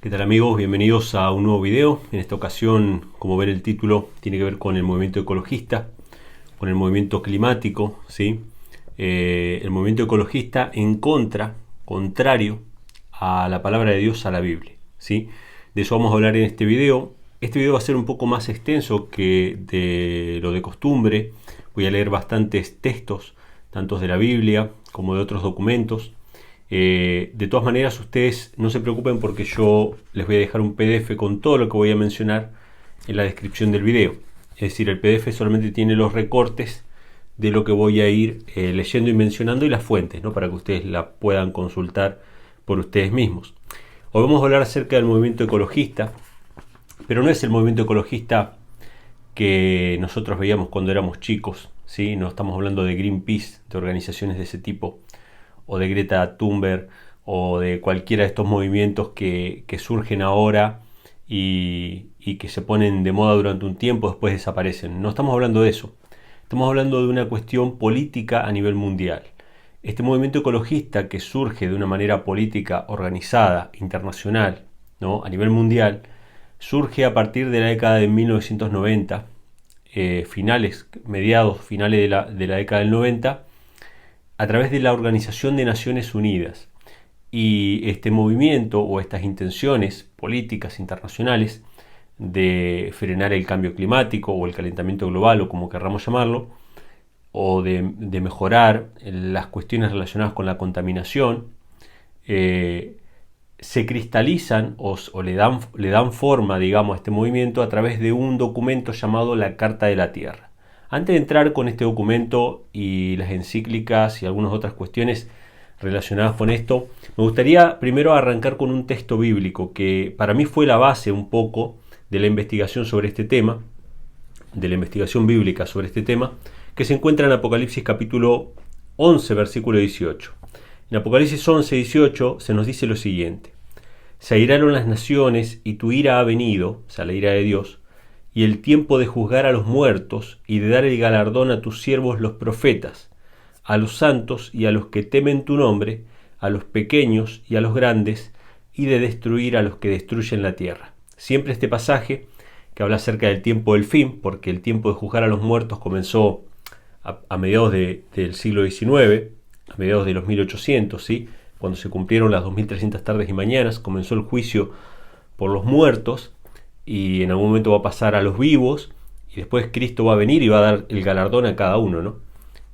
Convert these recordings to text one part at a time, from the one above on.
¿Qué tal amigos? Bienvenidos a un nuevo video. En esta ocasión, como ven el título, tiene que ver con el movimiento ecologista, con el movimiento climático, ¿sí? El movimiento ecologista contrario a la palabra de Dios, a la Biblia, ¿sí? De eso vamos a hablar en este video. Este video va a ser un poco más extenso que de lo de costumbre. Voy a leer bastantes textos, tanto de la Biblia como de otros documentos. De todas maneras, ustedes no se preocupen porque yo les voy a dejar un PDF con todo lo que voy a mencionar en la descripción del video. Es decir, el PDF solamente tiene los recortes de lo que voy a ir leyendo y mencionando y las fuentes, ¿no? Para que ustedes la puedan consultar por ustedes mismos. Hoy vamos a hablar acerca del movimiento ecologista, pero no es el movimiento ecologista que nosotros veíamos cuando éramos chicos, ¿sí? No estamos hablando de Greenpeace, de organizaciones de ese tipo, o de Greta Thunberg, o de cualquiera de estos movimientos que surgen ahora y que se ponen de moda durante un tiempo, después desaparecen. No estamos hablando de eso. Estamos hablando de una cuestión política a nivel mundial. Este movimiento ecologista que surge de una manera política organizada, internacional, ¿no? A nivel mundial, surge a partir de la década de 1990, finales de la década del 90, a través de la Organización de Naciones Unidas. Y este movimiento o estas intenciones políticas internacionales de frenar el cambio climático o el calentamiento global, o como querramos llamarlo, o de mejorar las cuestiones relacionadas con la contaminación, se cristalizan o le dan forma, digamos, a este movimiento a través de un documento llamado la Carta de la Tierra. Antes de entrar con este documento y las encíclicas y algunas otras cuestiones relacionadas con esto, me gustaría primero arrancar con un texto bíblico que para mí fue la base un poco de la investigación sobre este tema, de la investigación bíblica sobre este tema, que se encuentra en Apocalipsis capítulo 11, versículo 18. En Apocalipsis 11, 18 se nos dice lo siguiente: se airaron las naciones y tu ira ha venido, o sea, la ira de Dios, y el tiempo de juzgar a los muertos y de dar el galardón a tus siervos los profetas, a los santos y a los que temen tu nombre, a los pequeños y a los grandes, y de destruir a los que destruyen la tierra. Siempre este pasaje que habla acerca del tiempo del fin, porque el tiempo de juzgar a los muertos comenzó a mediados del siglo XIX, a mediados de los 1800, ¿sí? Cuando se cumplieron las 2300 tardes y mañanas, comenzó el juicio por los muertos, y en algún momento va a pasar a los vivos, y después Cristo va a venir y va a dar el galardón a cada uno, ¿no?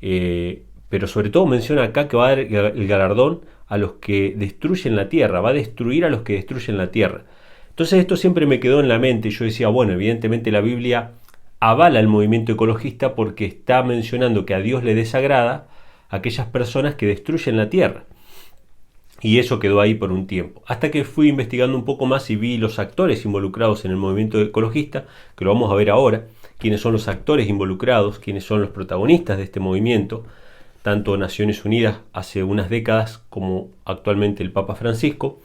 Pero sobre todo menciona acá que va a dar el galardón a los que destruyen la tierra, va a destruir a los que destruyen la tierra. Entonces esto siempre me quedó en la mente, y yo decía, bueno, evidentemente la Biblia avala el movimiento ecologista porque está mencionando que a Dios le desagrada aquellas personas que destruyen la tierra. Y eso quedó ahí por un tiempo. Hasta que fui investigando un poco más y vi los actores involucrados en el movimiento ecologista, que lo vamos a ver ahora, quiénes son los actores involucrados, quiénes son los protagonistas de este movimiento, tanto Naciones Unidas hace unas décadas como actualmente el Papa Francisco.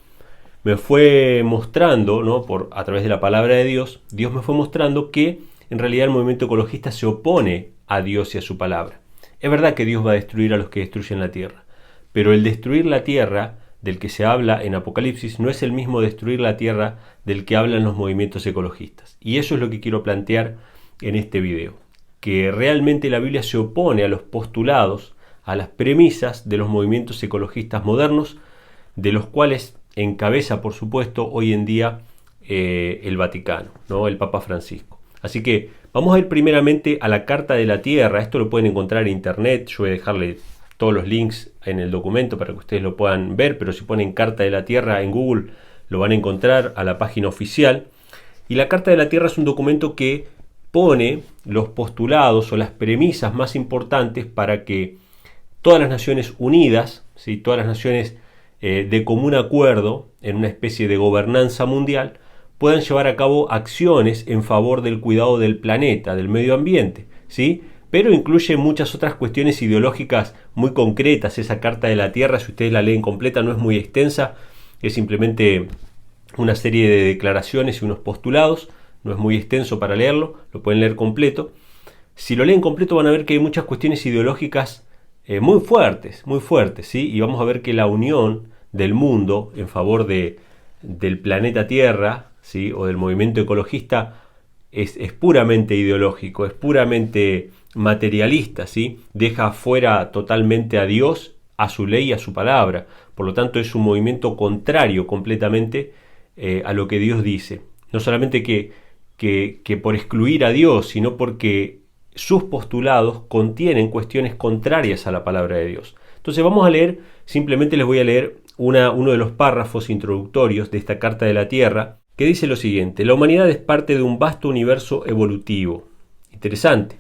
Me fue mostrando, ¿no? A través de la palabra de Dios, Dios me fue mostrando que en realidad el movimiento ecologista se opone a Dios y a su palabra. Es verdad que Dios va a destruir a los que destruyen la tierra, pero el destruir la tierra del que se habla en Apocalipsis no es el mismo destruir la tierra del que hablan los movimientos ecologistas. Y eso es lo que quiero plantear en este video, que realmente la Biblia se opone a los postulados, a las premisas de los movimientos ecologistas modernos, de los cuales encabeza, por supuesto, hoy en día el Vaticano, ¿no? El Papa Francisco. Así que vamos a ir primeramente a la Carta de la Tierra. Esto lo pueden encontrar en internet, yo voy a dejarle todos los links en el documento para que ustedes lo puedan ver, pero si ponen Carta de la Tierra en Google lo van a encontrar a la página oficial. Y la Carta de la Tierra es un documento que pone los postulados o las premisas más importantes para que todas las Naciones Unidas, ¿sí? Todas las naciones de común acuerdo en una especie de gobernanza mundial puedan llevar a cabo acciones en favor del cuidado del planeta, del medio ambiente, ¿sí? Pero incluye muchas otras cuestiones ideológicas muy concretas. Esa Carta de la Tierra, si ustedes la leen completa, no es muy extensa, es simplemente una serie de declaraciones y unos postulados, no es muy extenso para leerlo, lo pueden leer completo. Si lo leen completo van a ver que hay muchas cuestiones ideológicas muy fuertes, ¿sí? Y vamos a ver que la unión del mundo en favor de del planeta Tierra, ¿sí? O del movimiento ecologista es puramente ideológico, es puramente materialista, ¿sí? Deja fuera totalmente a Dios, a su ley y a su palabra. Por lo tanto, es un movimiento contrario completamente a lo que Dios dice. No solamente que por excluir a Dios, sino porque sus postulados contienen cuestiones contrarias a la palabra de Dios. Entonces vamos a leer, simplemente les voy a leer uno de los párrafos introductorios de esta Carta de la Tierra, que dice lo siguiente: la humanidad es parte de un vasto universo evolutivo. Interesante.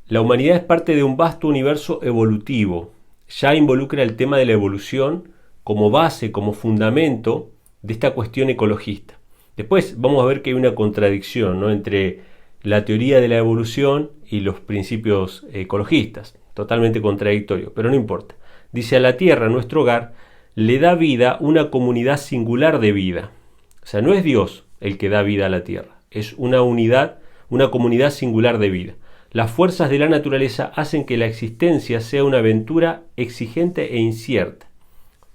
La humanidad es parte de un vasto universo evolutivo. Ya involucra el tema de la evolución como base, como fundamento de esta cuestión ecologista. Después vamos a ver que hay una contradicción, ¿no?, entre la teoría de la evolución y los principios ecologistas. Totalmente contradictorio, pero no importa. Dice: a la Tierra, nuestro hogar, le da vida una comunidad singular de vida. O sea, no es Dios el que da vida a la Tierra, es una unidad, una comunidad singular de vida. Las fuerzas de la naturaleza hacen que la existencia sea una aventura exigente e incierta.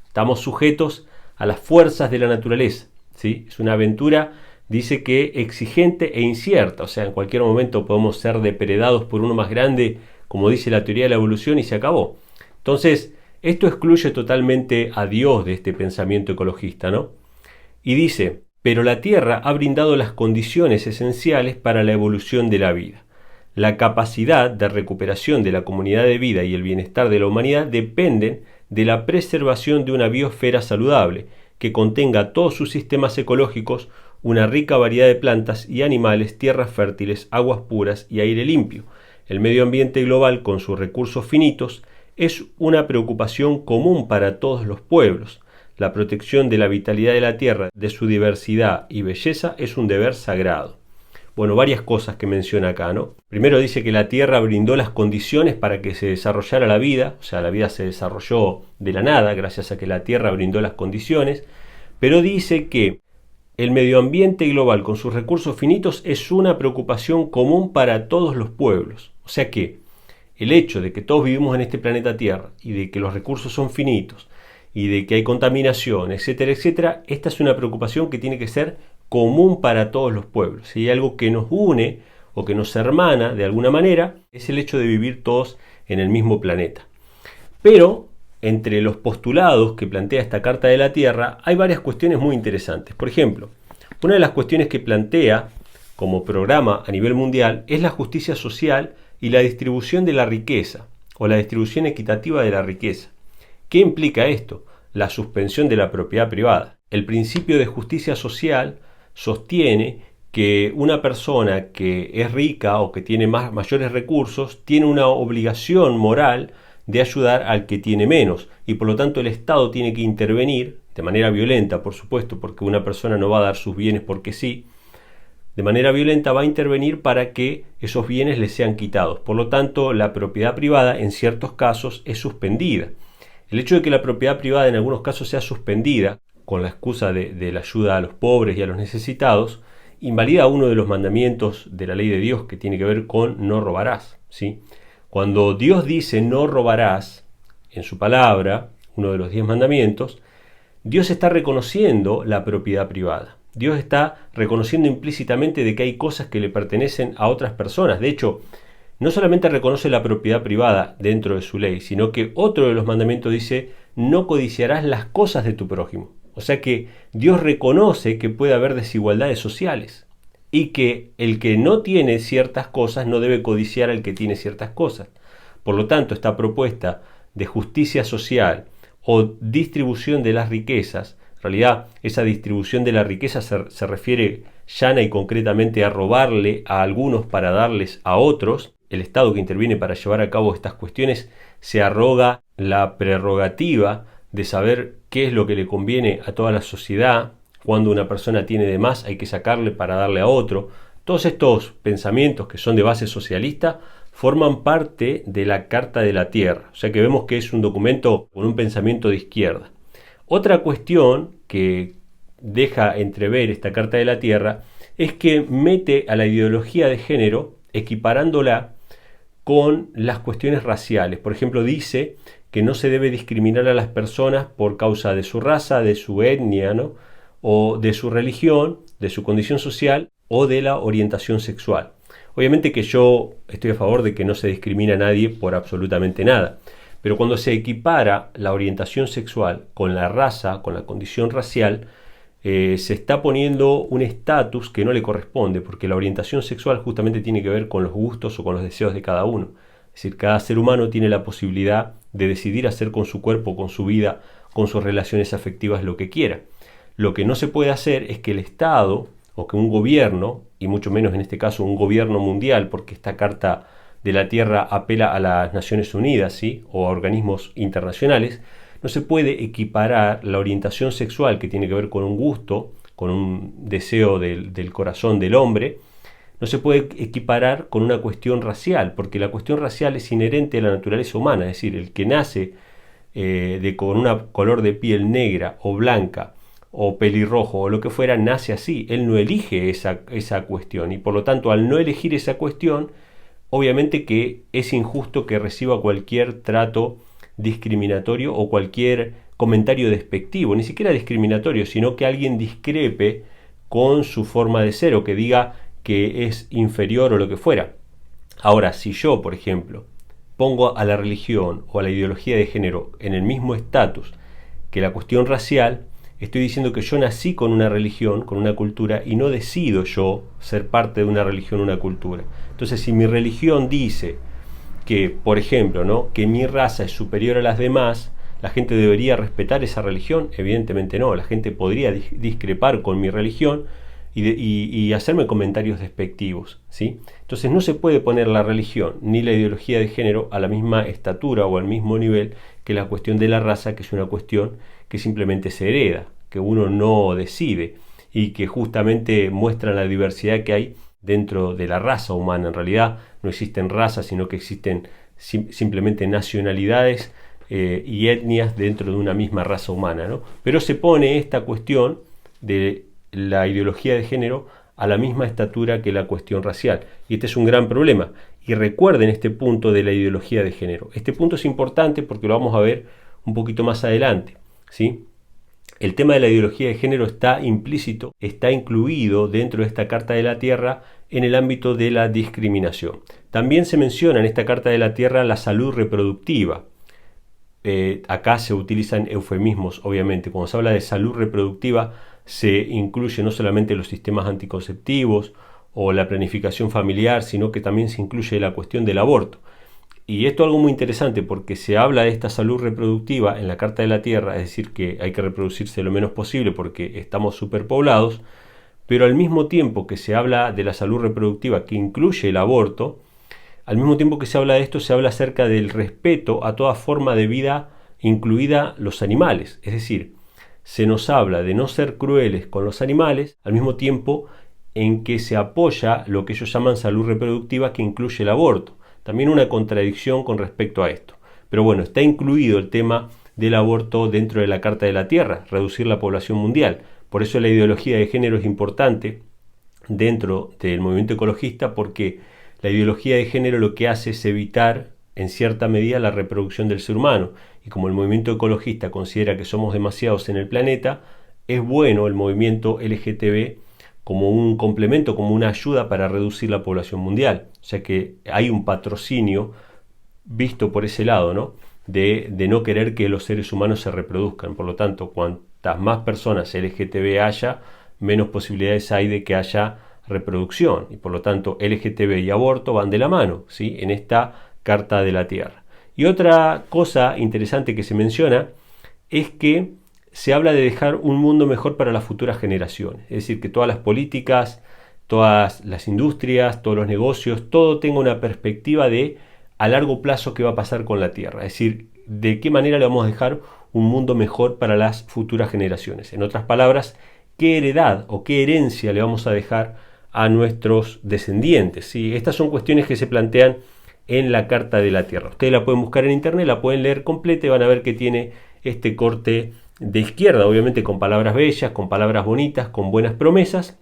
Estamos sujetos a las fuerzas de la naturaleza, ¿sí? Es una aventura, dice, que exigente e incierta. O sea, en cualquier momento podemos ser depredados por uno más grande, como dice la teoría de la evolución, y se acabó. Entonces, esto excluye totalmente a Dios de este pensamiento ecologista, ¿no? Y dice: pero la Tierra ha brindado las condiciones esenciales para la evolución de la vida. La capacidad de recuperación de la comunidad de vida y el bienestar de la humanidad dependen de la preservación de una biosfera saludable, que contenga todos sus sistemas ecológicos, una rica variedad de plantas y animales, tierras fértiles, aguas puras y aire limpio. El medio ambiente global, con sus recursos finitos, es una preocupación común para todos los pueblos. La protección de la vitalidad de la tierra, de su diversidad y belleza, es un deber sagrado. Bueno, varias cosas que menciona acá, ¿no? Primero dice que la Tierra brindó las condiciones para que se desarrollara la vida, o sea, la vida se desarrolló de la nada gracias a que la Tierra brindó las condiciones, pero dice que el medio ambiente global con sus recursos finitos es una preocupación común para todos los pueblos. O sea que el hecho de que todos vivimos en este planeta Tierra y de que los recursos son finitos y de que hay contaminación, etcétera, etcétera, esta es una preocupación que tiene que ser común para todos los pueblos. Si hay algo que nos une o que nos hermana de alguna manera, es el hecho de vivir todos en el mismo planeta. Pero entre los postulados que plantea esta Carta de la Tierra hay varias cuestiones muy interesantes. Por ejemplo, una de las cuestiones que plantea como programa a nivel mundial es la justicia social y la distribución de la riqueza, o la distribución equitativa de la riqueza. ¿Qué implica esto? La suspensión de la propiedad privada. El principio de justicia social sostiene que una persona que es rica o que tiene mayores recursos tiene una obligación moral de ayudar al que tiene menos, y por lo tanto el Estado tiene que intervenir de manera violenta, por supuesto, porque una persona no va a dar sus bienes porque sí. De manera violenta va a intervenir para que esos bienes les sean quitados. Por lo tanto, la propiedad privada en ciertos casos es suspendida. El hecho de que la propiedad privada en algunos casos sea suspendida con la excusa de la ayuda a los pobres y a los necesitados, invalida uno de los mandamientos de la ley de Dios, que tiene que ver con no robarás, ¿sí? Cuando Dios dice no robarás en su palabra, uno de los 10 mandamientos, Dios está reconociendo la propiedad privada. Dios está reconociendo implícitamente de que hay cosas que le pertenecen a otras personas. De hecho, no solamente reconoce la propiedad privada dentro de su ley, sino que otro de los mandamientos dice: no codiciarás las cosas de tu prójimo. O sea que Dios reconoce que puede haber desigualdades sociales y que el que no tiene ciertas cosas no debe codiciar al que tiene ciertas cosas. Por lo tanto, esta propuesta de justicia social o distribución de las riquezas, en realidad esa distribución de la riqueza se refiere llana y concretamente a robarle a algunos para darles a otros. El Estado que interviene para llevar a cabo estas cuestiones se arroga la prerrogativa de saber qué es lo que le conviene a toda la sociedad. Cuando una persona tiene de más hay que sacarle para darle a otro. Todos estos pensamientos que son de base socialista forman parte de la Carta de la Tierra. O sea que vemos que es un documento con un pensamiento de izquierda. Otra cuestión que deja entrever esta Carta de la Tierra es que mete a la ideología de género equiparándola con las cuestiones raciales. Por ejemplo, dice que no se debe discriminar a las personas por causa de su raza, de su etnia, ¿no?, o de su religión, de su condición social o de la orientación sexual. Obviamente que yo estoy a favor de que no se discrimine a nadie por absolutamente nada, pero cuando se equipara la orientación sexual con la raza, con la condición racial, se está poniendo un estatus que no le corresponde, porque la orientación sexual justamente tiene que ver con los gustos o con los deseos de cada uno. Es decir, cada ser humano tiene la posibilidad de decidir hacer con su cuerpo, con su vida, con sus relaciones afectivas lo que quiera. Lo que no se puede hacer es que el Estado o que un gobierno, y mucho menos en este caso un gobierno mundial, porque esta Carta de la Tierra apela a las Naciones Unidas, ¿sí?, o a organismos internacionales, no se puede equiparar la orientación sexual, que tiene que ver con un gusto, con un deseo del corazón del hombre, no se puede equiparar con una cuestión racial, porque la cuestión racial es inherente a la naturaleza humana, es decir, el que nace con una color de piel negra o blanca o pelirrojo o lo que fuera, nace así, él no elige esa cuestión, y por lo tanto al no elegir esa cuestión, obviamente que es injusto que reciba cualquier trato discriminatorio o cualquier comentario despectivo, ni siquiera discriminatorio, sino que alguien discrepe con su forma de ser o que diga que es inferior o lo que fuera. Ahora, si yo, por ejemplo, pongo a la religión o a la ideología de género en el mismo estatus que la cuestión racial, estoy diciendo que yo nací con una religión, con una cultura, y no decido yo ser parte de una religión o una cultura. Entonces, si mi religión dice que, por ejemplo, ¿no?, que mi raza es superior a las demás, ¿la gente debería respetar esa religión? Evidentemente no. La gente podría discrepar con mi religión y hacerme comentarios despectivos, ¿sí? Entonces no se puede poner la religión ni la ideología de género a la misma estatura o al mismo nivel que la cuestión de la raza, que es una cuestión que simplemente se hereda, que uno no decide y que justamente muestra la diversidad que hay dentro de la raza humana. En realidad no existen razas, sino que existen simplemente nacionalidades y etnias dentro de una misma raza humana, ¿no? Pero se pone esta cuestión de la ideología de género a la misma estatura que la cuestión racial, y este es un gran problema. Y recuerden este punto de la ideología de género. Este punto es importante porque lo vamos a ver un poquito más adelante, ¿sí? El tema de la ideología de género está implícito, está incluido dentro de esta Carta de la Tierra en el ámbito de la discriminación. También se menciona en esta Carta de la Tierra la salud reproductiva. Acá se utilizan eufemismos, obviamente. Cuando se habla de salud reproductiva, se incluye no solamente los sistemas anticonceptivos o la planificación familiar, sino que también se incluye la cuestión del aborto. Y esto es algo muy interesante porque se habla de esta salud reproductiva en la Carta de la Tierra, es decir, que hay que reproducirse lo menos posible porque estamos superpoblados, pero al mismo tiempo que se habla de la salud reproductiva que incluye el aborto, al mismo tiempo que se habla de esto, se habla acerca del respeto a toda forma de vida, incluida los animales. Es decir, se nos habla de no ser crueles con los animales, al mismo tiempo en que se apoya lo que ellos llaman salud reproductiva, que incluye el aborto. También una contradicción con respecto a esto. Pero bueno, está incluido el tema del aborto dentro de la Carta de la Tierra, reducir la población mundial. Por eso la ideología de género es importante dentro del movimiento ecologista, porque la ideología de género lo que hace es evitar en cierta medida la reproducción del ser humano, y como el movimiento ecologista considera que somos demasiados en el planeta, es bueno el movimiento LGTB como un complemento, como una ayuda para reducir la población mundial. O sea que hay un patrocinio visto por ese lado, ¿no?, de no querer que los seres humanos se reproduzcan. Por lo tanto, cuantas más personas LGTB haya, menos posibilidades hay de que haya reproducción, y por lo tanto LGTB y aborto van de la mano, ¿sí?, en esta Carta de la Tierra. Y otra cosa interesante que se menciona es que se habla de dejar un mundo mejor para las futuras generaciones, es decir, que todas las políticas, todas las industrias, todos los negocios, todo tenga una perspectiva de a largo plazo qué va a pasar con la Tierra, es decir, de qué manera le vamos a dejar un mundo mejor para las futuras generaciones. En otras palabras, qué heredad o qué herencia le vamos a dejar a nuestros descendientes, ¿sí? Estas son cuestiones que se plantean en la Carta de la Tierra. Ustedes la pueden buscar en internet, la pueden leer completa y van a ver que tiene este corte de izquierda, obviamente con palabras bellas, con palabras bonitas, con buenas promesas,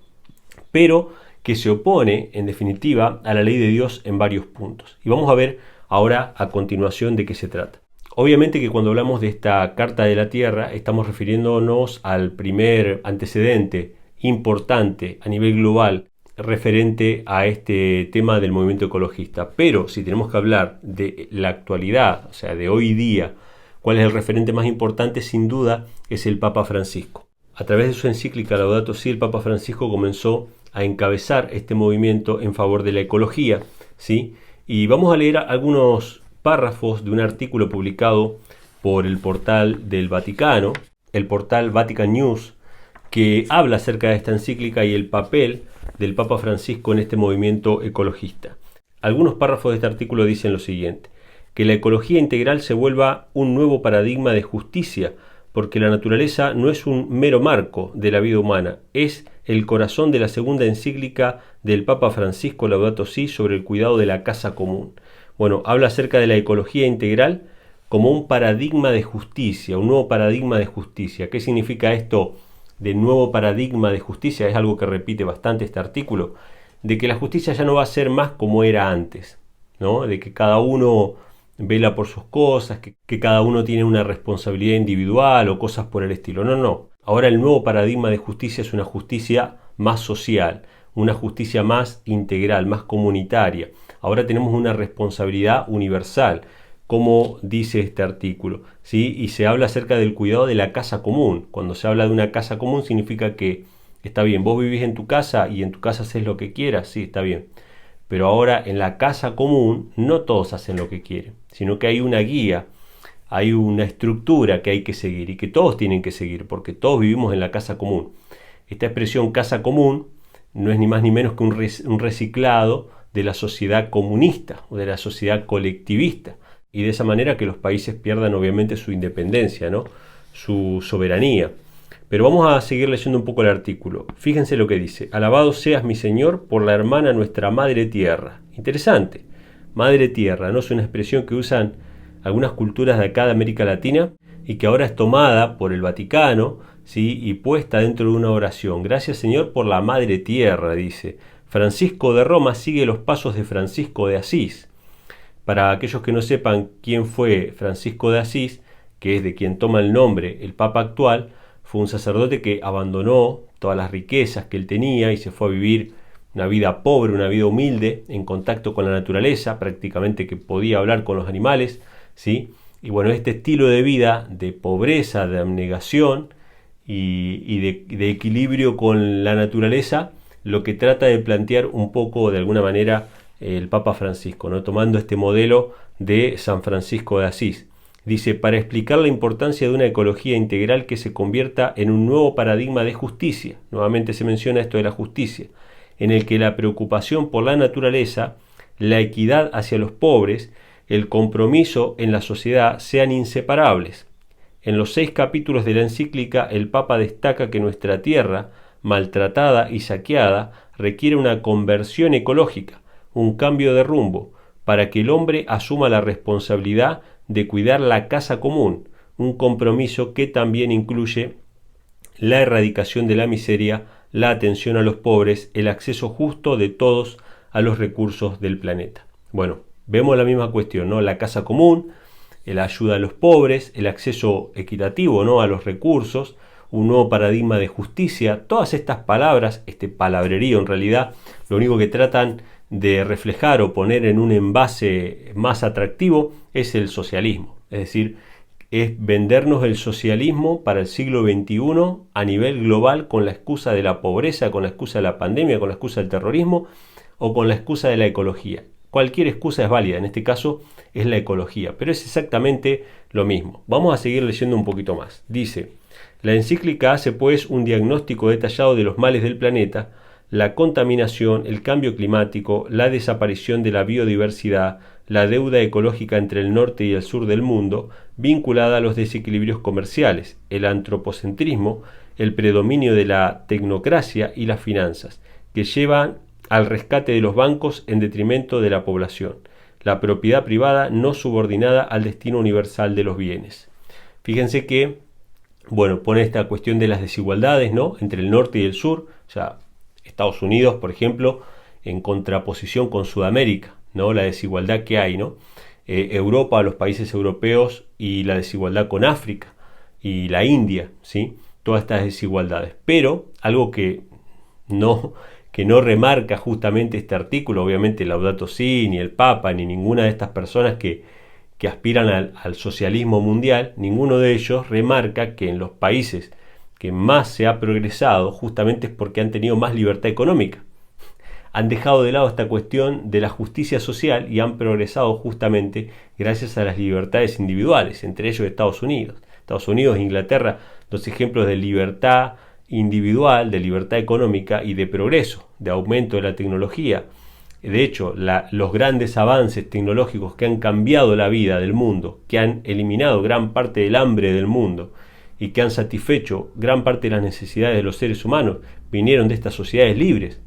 pero que se opone en definitiva a la ley de Dios en varios puntos. Y vamos a ver ahora a continuación de qué se trata. Obviamente que cuando hablamos de esta Carta de la Tierra estamos refiriéndonos al primer antecedente importante a nivel global referente a este tema del movimiento ecologista. Pero si tenemos que hablar de la actualidad, o sea, de hoy día, cuál es el referente más importante, sin duda es el Papa Francisco. A través de su encíclica Laudato Si, el Papa Francisco comenzó a encabezar este movimiento en favor de la ecología, ¿sí? Y vamos a leer algunos párrafos de un artículo publicado por el portal del Vaticano, el portal Vatican News, que habla acerca de esta encíclica y el papel del Papa Francisco en este movimiento ecologista. Algunos párrafos de este artículo dicen lo siguiente: que la ecología integral se vuelva un nuevo paradigma de justicia, porque la naturaleza no es un mero marco de la vida humana, es el corazón de la segunda encíclica del Papa Francisco Laudato Si sobre el cuidado de la casa común. Bueno, habla acerca de la ecología integral como un paradigma de justicia, un nuevo paradigma de justicia. ¿Qué significa esto de nuevo paradigma de justicia? Es algo que repite bastante este artículo, de que la justicia ya no va a ser más como era antes, ¿no? De que cada uno vela por sus cosas, que cada uno tiene una responsabilidad individual o cosas por el estilo. No, no. Ahora el nuevo paradigma de justicia es una justicia más social, una justicia más integral, más comunitaria. Ahora tenemos una responsabilidad universal, como dice este artículo, ¿sí? Y se habla acerca del cuidado de la casa común. Cuando se habla de una casa común significa que está bien, vos vivís en tu casa y en tu casa haces lo que quieras, sí, está bien. Pero ahora en la casa común no todos hacen lo que quieren, sino que hay una guía, hay una estructura que hay que seguir y que todos tienen que seguir, porque todos vivimos en la casa común. Esta expresión casa común no es ni más ni menos que un reciclado de la sociedad comunista o de la sociedad colectivista, y de esa manera que los países pierdan obviamente su independencia, ¿no? Su soberanía. Pero vamos a seguir leyendo un poco el artículo. Fíjense lo que dice: alabado seas mi Señor por la hermana nuestra Madre Tierra. Interesante. Madre Tierra, ¿no? Es una expresión que usan algunas culturas de acá de América Latina y que ahora es tomada por el Vaticano, ¿sí? Y puesta dentro de una oración. Gracias, Señor, por la Madre Tierra, dice. Francisco de Roma sigue los pasos de Francisco de Asís. Para aquellos que no sepan quién fue Francisco de Asís, que es de quien toma el nombre el Papa actual, fue un sacerdote que abandonó todas las riquezas que él tenía y se fue a vivir una vida pobre, una vida humilde, en contacto con la naturaleza, prácticamente que podía hablar con los animales, ¿sí? Y bueno, este estilo de vida de pobreza, de abnegación y de equilibrio con la naturaleza, lo que trata de plantear un poco de alguna manera el Papa Francisco, ¿no? Tomando este modelo de San Francisco de Asís. Dice: para explicar la importancia de una ecología integral que se convierta en un nuevo paradigma de justicia, nuevamente se menciona esto de la justicia, en el que la preocupación por la naturaleza, la equidad hacia los pobres, el compromiso en la sociedad sean inseparables. En los 6 capítulos de la encíclica, el Papa destaca que nuestra tierra, maltratada y saqueada, requiere una conversión ecológica, un cambio de rumbo, para que el hombre asuma la responsabilidad de cuidar la casa común, un compromiso que también incluye la erradicación de la miseria, la atención a los pobres, el acceso justo de todos a los recursos del planeta. Bueno, vemos la misma cuestión, ¿no? La casa común, la ayuda a los pobres, el acceso equitativo, ¿no? A los recursos, un nuevo paradigma de justicia. Todas estas palabras, este palabrerío en realidad, lo único que tratan de reflejar o poner en un envase más atractivo es el socialismo. Es decir, es vendernos el socialismo para el siglo XXI a nivel global con la excusa de la pobreza, con la excusa de la pandemia, con la excusa del terrorismo o con la excusa de la ecología. Cualquier excusa es válida, en este caso es la ecología, pero es exactamente lo mismo. Vamos a seguir leyendo un poquito más. Dice: la encíclica hace pues un diagnóstico detallado de los males del planeta, la contaminación, el cambio climático, la desaparición de la biodiversidad, la deuda ecológica entre el norte y el sur del mundo, vinculada a los desequilibrios comerciales, el antropocentrismo, el predominio de la tecnocracia y las finanzas, que llevan al rescate de los bancos en detrimento de la población, la propiedad privada no subordinada al destino universal de los bienes. Fíjense que, bueno, pone esta cuestión de las desigualdades, ¿no? Entre el norte y el sur, o sea, Estados Unidos, por ejemplo, en contraposición con Sudamérica, ¿no? La desigualdad que hay, ¿no? Europa, los países europeos y la desigualdad con África y la India, ¿sí? Todas estas desigualdades. Pero algo que no remarca justamente este artículo, obviamente Laudato Si, ni el Papa, ni ninguna de estas personas que aspiran al socialismo mundial, ninguno de ellos remarca que en los países que más se ha progresado justamente es porque han tenido más libertad económica. Han dejado de lado esta cuestión de la justicia social y han progresado justamente gracias a las libertades individuales, entre ellos Estados Unidos. Estados Unidos e Inglaterra, dos ejemplos de libertad individual, de libertad económica y de progreso, de aumento de la tecnología. De hecho, los grandes avances tecnológicos que han cambiado la vida del mundo, que han eliminado gran parte del hambre del mundo y que han satisfecho gran parte de las necesidades de los seres humanos, vinieron de estas sociedades libres.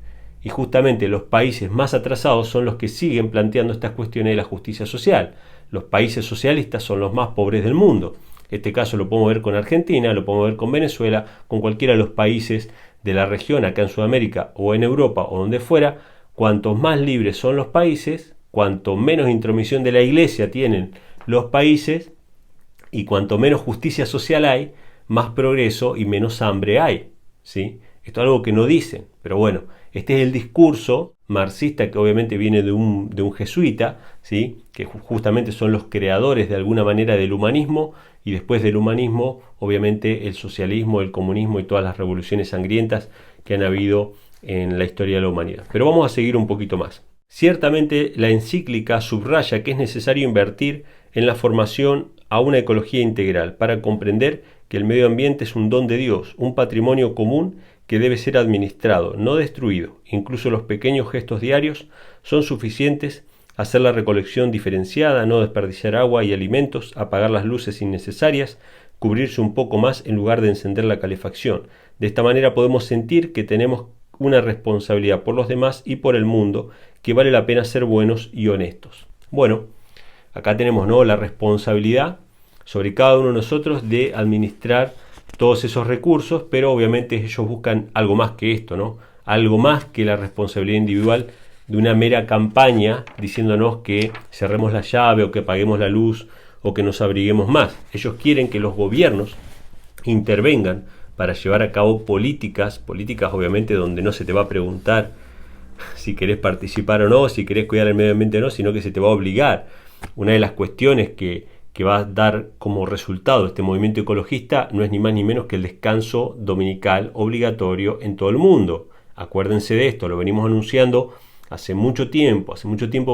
Y justamente los países más atrasados son los que siguen planteando estas cuestiones de la justicia social. Los países socialistas son los más pobres del mundo. Este caso lo podemos ver con Argentina, lo podemos ver con Venezuela, con cualquiera de los países de la región, acá en Sudamérica o en Europa o donde fuera. Cuantos más libres son los países, cuanto menos intromisión de la iglesia tienen los países y cuanto menos justicia social hay, más progreso y menos hambre hay, ¿sí? Esto es algo que no dicen, pero bueno, este es el discurso marxista que obviamente viene de un jesuita, ¿sí? Que justamente son los creadores de alguna manera del humanismo, y después del humanismo obviamente el socialismo, el comunismo y todas las revoluciones sangrientas que han habido en la historia de la humanidad. Pero vamos a seguir un poquito más. Ciertamente la encíclica subraya que es necesario invertir en la formación a una ecología integral para comprender que el medio ambiente es un don de Dios, un patrimonio común que debe ser administrado, no destruido. Incluso los pequeños gestos diarios son suficientes: hacer la recolección diferenciada, no desperdiciar agua y alimentos, apagar las luces innecesarias, cubrirse un poco más en lugar de encender la calefacción. De esta manera podemos sentir que tenemos una responsabilidad por los demás y por el mundo, que vale la pena ser buenos y honestos. Bueno, acá tenemos, ¿no?, la responsabilidad sobre cada uno de nosotros de administrar todos esos recursos, pero obviamente ellos buscan algo más que esto, ¿no? Algo más que la responsabilidad individual de una mera campaña diciéndonos que cerremos la llave o que apaguemos la luz o que nos abriguemos más. Ellos quieren que los gobiernos intervengan para llevar a cabo políticas obviamente donde no se te va a preguntar si querés participar o no, si querés cuidar el medio ambiente o no, sino que se te va a obligar. Una de las cuestiones que va a dar como resultado este movimiento ecologista no es ni más ni menos que el descanso dominical obligatorio en todo el mundo. Acuérdense de esto, lo venimos anunciando hace mucho tiempo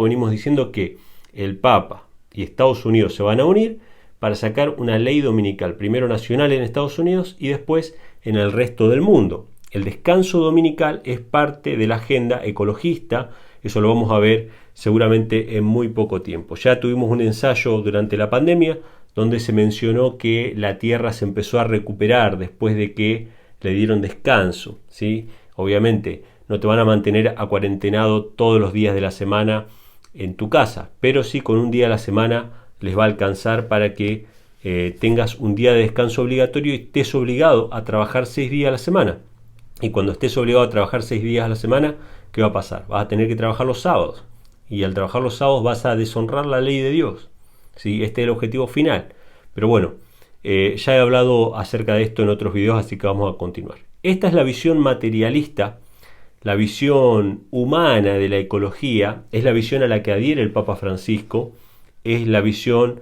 venimos diciendo que el Papa y Estados Unidos se van a unir para sacar una ley dominical, primero nacional en Estados Unidos y después en el resto del mundo. El descanso dominical es parte de la agenda ecologista, eso lo vamos a ver seguramente en muy poco tiempo. Ya tuvimos un ensayo durante la pandemia donde se mencionó que la Tierra se empezó a recuperar después de que le dieron descanso, ¿sí? Obviamente no te van a mantener acuarentenado todos los días de la semana en tu casa, pero sí con un día a la semana les va a alcanzar para que tengas un día de descanso obligatorio y estés obligado a trabajar 6 días a la semana. Y cuando estés obligado a trabajar 6 días a la semana, ¿qué va a pasar? Vas a tener que trabajar los sábados. Y al trabajar los sábados vas a deshonrar la ley de Dios, ¿sí? Este es el objetivo final. Pero bueno, ya he hablado acerca de esto en otros videos, así que vamos a continuar. Esta es la visión materialista, la visión humana de la ecología, es la visión a la que adhiere el Papa Francisco, es la visión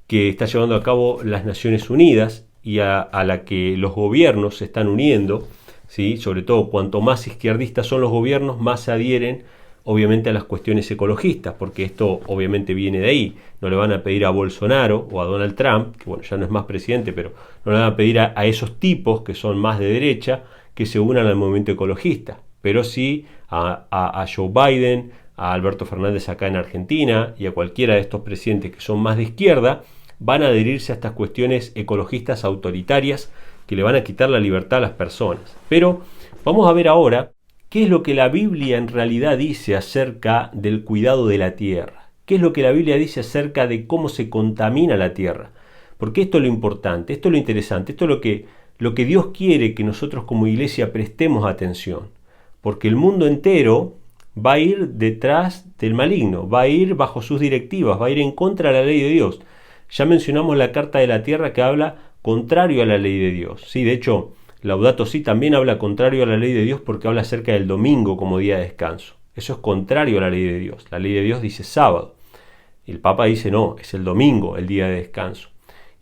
que está llevando a cabo las Naciones Unidas y a la que los gobiernos se están uniendo, ¿sí? Sobre todo, cuanto más izquierdistas son los gobiernos, más se adhieren obviamente a las cuestiones ecologistas, porque esto obviamente viene de ahí. No le van a pedir a Bolsonaro o a Donald Trump, que bueno, ya no es más presidente, pero no le van a pedir a esos tipos que son más de derecha que se unan al movimiento ecologista, pero sí a Joe Biden, a Alberto Fernández acá en Argentina y a cualquiera de estos presidentes que son más de izquierda, van a adherirse a estas cuestiones ecologistas autoritarias que le van a quitar la libertad a las personas. Pero vamos a ver ahora qué es lo que la Biblia en realidad dice acerca del cuidado de la tierra. ¿Qué es lo que la Biblia dice acerca de cómo se contamina la tierra? Porque esto es lo importante, esto es lo interesante, esto es lo que Dios quiere que nosotros como iglesia prestemos atención. Porque el mundo entero va a ir detrás del maligno, va a ir bajo sus directivas, va a ir en contra de la ley de Dios. Ya mencionamos la carta de la tierra que habla contrario a la ley de Dios. Sí, de hecho, Laudato Si también habla contrario a la ley de Dios porque habla acerca del domingo como día de descanso. Eso es contrario a la ley de Dios. La ley de Dios dice sábado. El Papa dice no, es el domingo el día de descanso.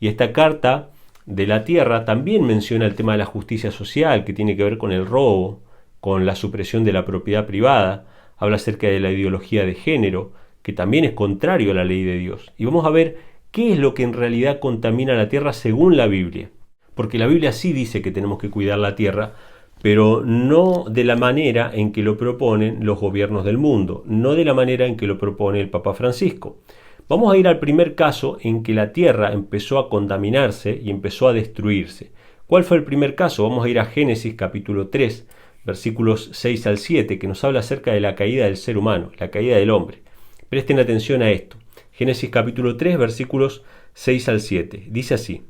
Y esta carta de la tierra también menciona el tema de la justicia social, que tiene que ver con el robo, con la supresión de la propiedad privada. Habla acerca de la ideología de género, que también es contrario a la ley de Dios. Y vamos a ver qué es lo que en realidad contamina la tierra según la Biblia. Porque la Biblia sí dice que tenemos que cuidar la tierra, pero no de la manera en que lo proponen los gobiernos del mundo, no de la manera en que lo propone el Papa Francisco. Vamos a ir al primer caso en que la tierra empezó a contaminarse y empezó a destruirse. ¿Cuál fue el primer caso? Vamos a ir a Génesis capítulo 3, versículos 6 al 7, que nos habla acerca de la caída del ser humano, la caída del hombre. Presten atención a esto. Génesis capítulo 3, versículos 6 al 7. Dice así: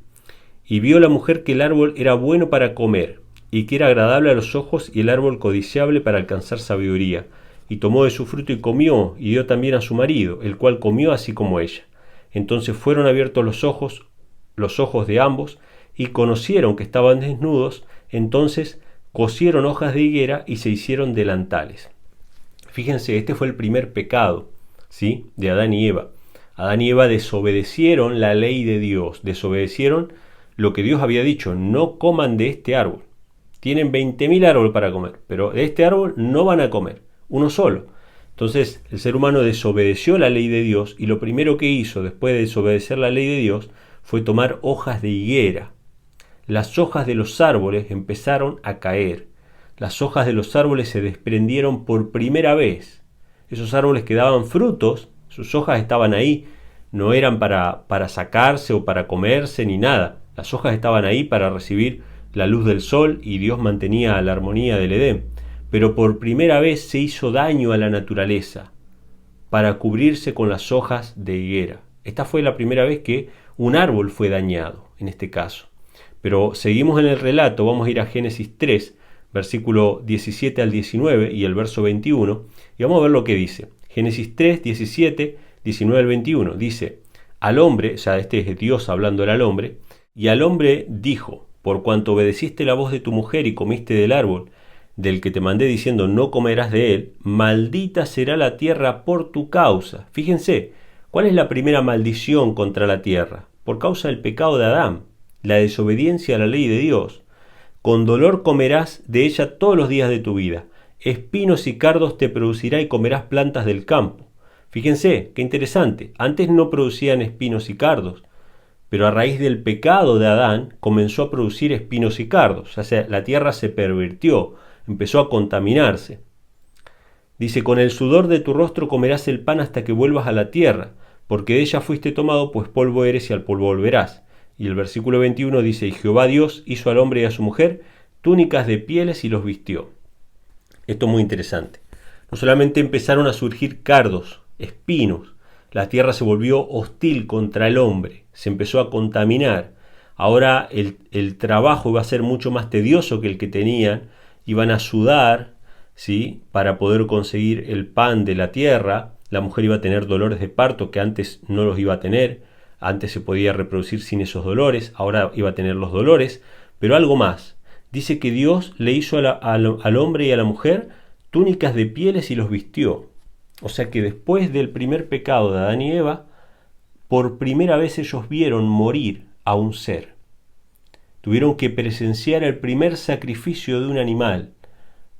Y vio la mujer que el árbol era bueno para comer, y que era agradable a los ojos, y el árbol codiciable para alcanzar sabiduría. Y tomó de su fruto y comió, y dio también a su marido, el cual comió así como ella. Entonces fueron abiertos los ojos de ambos, y conocieron que estaban desnudos. Entonces cosieron hojas de higuera y se hicieron delantales. Fíjense, este fue el primer pecado, ¿sí?, de Adán y Eva. Adán y Eva desobedecieron la ley de Dios, desobedecieron lo que Dios había dicho: no coman de este árbol. Tienen 20.000 árboles para comer, pero de este árbol no van a comer, uno solo. Entonces el ser humano desobedeció la ley de Dios, y lo primero que hizo después de desobedecer la ley de Dios fue tomar hojas de higuera. Las hojas de los árboles empezaron a caer. Las hojas de los árboles se desprendieron por primera vez. Esos árboles que daban frutos, sus hojas estaban ahí, no eran para sacarse o para comerse ni nada. Las hojas estaban ahí para recibir la luz del sol, y Dios mantenía la armonía del Edén. Pero por primera vez se hizo daño a la naturaleza para cubrirse con las hojas de higuera. Esta fue la primera vez que un árbol fue dañado, en este caso. Pero seguimos en el relato, vamos a ir a Génesis 3, versículo 17 al 19 y el verso 21, y vamos a ver lo que dice. Génesis 3, 17, 19 al 21, dice: al hombre, ya este es Dios hablando al hombre, y al hombre dijo: por cuanto obedeciste la voz de tu mujer y comiste del árbol del que te mandé diciendo no comerás de él, maldita será la tierra por tu causa. Fíjense, ¿cuál es la primera maldición contra la tierra? Por causa del pecado de Adán, la desobediencia a la ley de Dios. Con dolor comerás de ella todos los días de tu vida. Espinos y cardos te producirá y comerás plantas del campo. Fíjense, qué interesante. Antes no producían espinos y cardos, pero a raíz del pecado de Adán comenzó a producir espinos y cardos. O sea, la tierra se pervirtió, empezó a contaminarse. Dice: con el sudor de tu rostro comerás el pan hasta que vuelvas a la tierra, porque de ella fuiste tomado, pues polvo eres y al polvo volverás. Y el versículo 21 dice: y Jehová Dios hizo al hombre y a su mujer túnicas de pieles y los vistió. Esto es muy interesante. No solamente empezaron a surgir cardos, espinos, la tierra se volvió hostil contra el hombre, se empezó a contaminar. Ahora el trabajo iba a ser mucho más tedioso que el que tenían, iban a sudar, ¿sí?, para poder conseguir el pan de la tierra. La mujer iba a tener dolores de parto que antes no los iba a tener. Antes se podía reproducir sin esos dolores, ahora iba a tener los dolores. Pero algo más, dice que Dios le hizo al hombre y a la mujer túnicas de pieles y los vistió. O sea que después del primer pecado de Adán y Eva, por primera vez ellos vieron morir a un ser. Tuvieron que presenciar el primer sacrificio de un animal,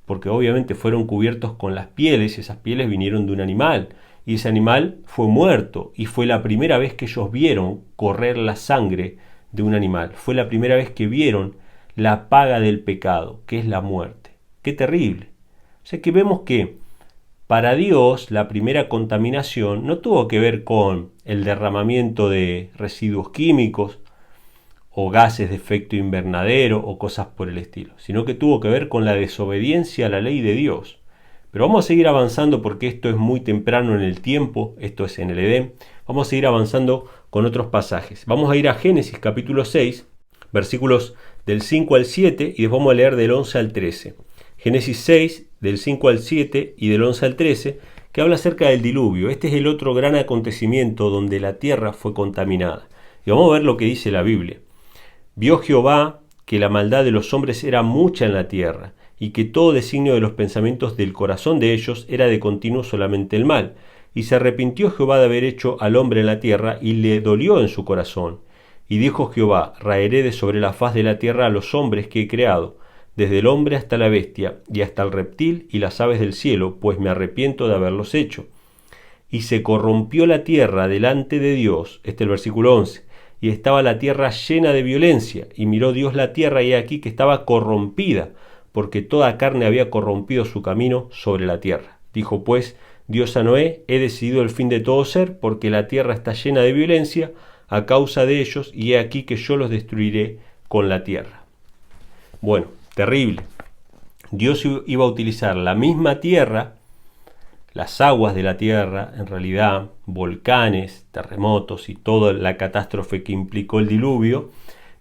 porque obviamente fueron cubiertos con las pieles, y esas pieles vinieron de un animal, y ese animal fue muerto, y fue la primera vez que ellos vieron correr la sangre de un animal. Fue la primera vez que vieron la paga del pecado, que es la muerte. ¡Qué terrible! O sea que vemos que para Dios la primera contaminación no tuvo que ver con el derramamiento de residuos químicos o gases de efecto invernadero o cosas por el estilo, sino que tuvo que ver con la desobediencia a la ley de Dios. Pero vamos a seguir avanzando porque esto es muy temprano en el tiempo, esto es en el Edén. Vamos a seguir avanzando con otros pasajes. Vamos a ir a Génesis capítulo 6, versículos del 5 al 7 y después vamos a leer del 11 al 13. Génesis 6, del 5 al 7 y del 11 al 13, que habla acerca del diluvio. Este es el otro gran acontecimiento donde la tierra fue contaminada. Y vamos a ver lo que dice la Biblia. Vio Jehová que la maldad de los hombres era mucha en la tierra, y que todo designio de los pensamientos del corazón de ellos era de continuo solamente el mal. Y se arrepintió Jehová de haber hecho al hombre en la tierra, y le dolió en su corazón. Y dijo Jehová: raeré de sobre la faz de la tierra a los hombres que he creado, desde el hombre hasta la bestia, y hasta el reptil y las aves del cielo, pues me arrepiento de haberlos hecho. Y se corrompió la tierra delante de Dios, este es el versículo 11, y estaba la tierra llena de violencia, y miró Dios la tierra, y he aquí que estaba corrompida, porque toda carne había corrompido su camino sobre la tierra. Dijo pues Dios a Noé: he decidido el fin de todo ser, porque la tierra está llena de violencia a causa de ellos, y he aquí que yo los destruiré con la tierra. Bueno, terrible. Dios iba a utilizar la misma tierra, las aguas de la tierra, en realidad, volcanes, terremotos y toda la catástrofe que implicó el diluvio.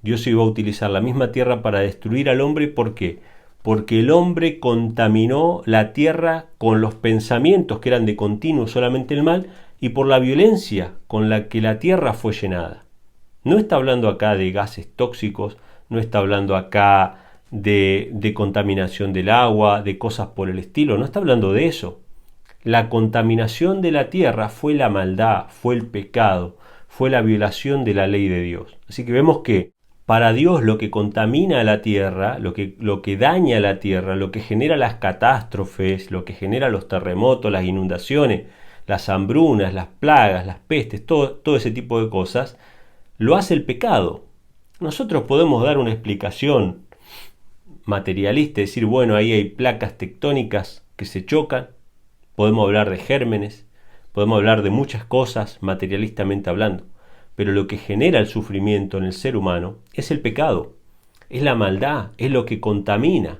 Dios iba a utilizar la misma tierra para destruir al hombre. ¿Por qué? Porque el hombre contaminó la tierra con los pensamientos que eran de continuo solamente el mal, y por la violencia con la que la tierra fue llenada. No está hablando acá de gases tóxicos, no está hablando acá de contaminación del agua, de cosas por el estilo, no está hablando de eso. La contaminación de la tierra fue la maldad, fue el pecado, fue la violación de la ley de Dios. Así que vemos que para Dios lo que contamina a la tierra, lo que daña a la tierra, lo que genera las catástrofes, lo que genera los terremotos, las inundaciones, las hambrunas, las plagas, las pestes, todo ese tipo de cosas, lo hace el pecado. Nosotros podemos dar una explicación materialista, decir, bueno, ahí hay placas tectónicas que se chocan, podemos hablar de gérmenes, podemos hablar de muchas cosas materialistamente hablando, pero lo que genera el sufrimiento en el ser humano es el pecado, es la maldad, es lo que contamina.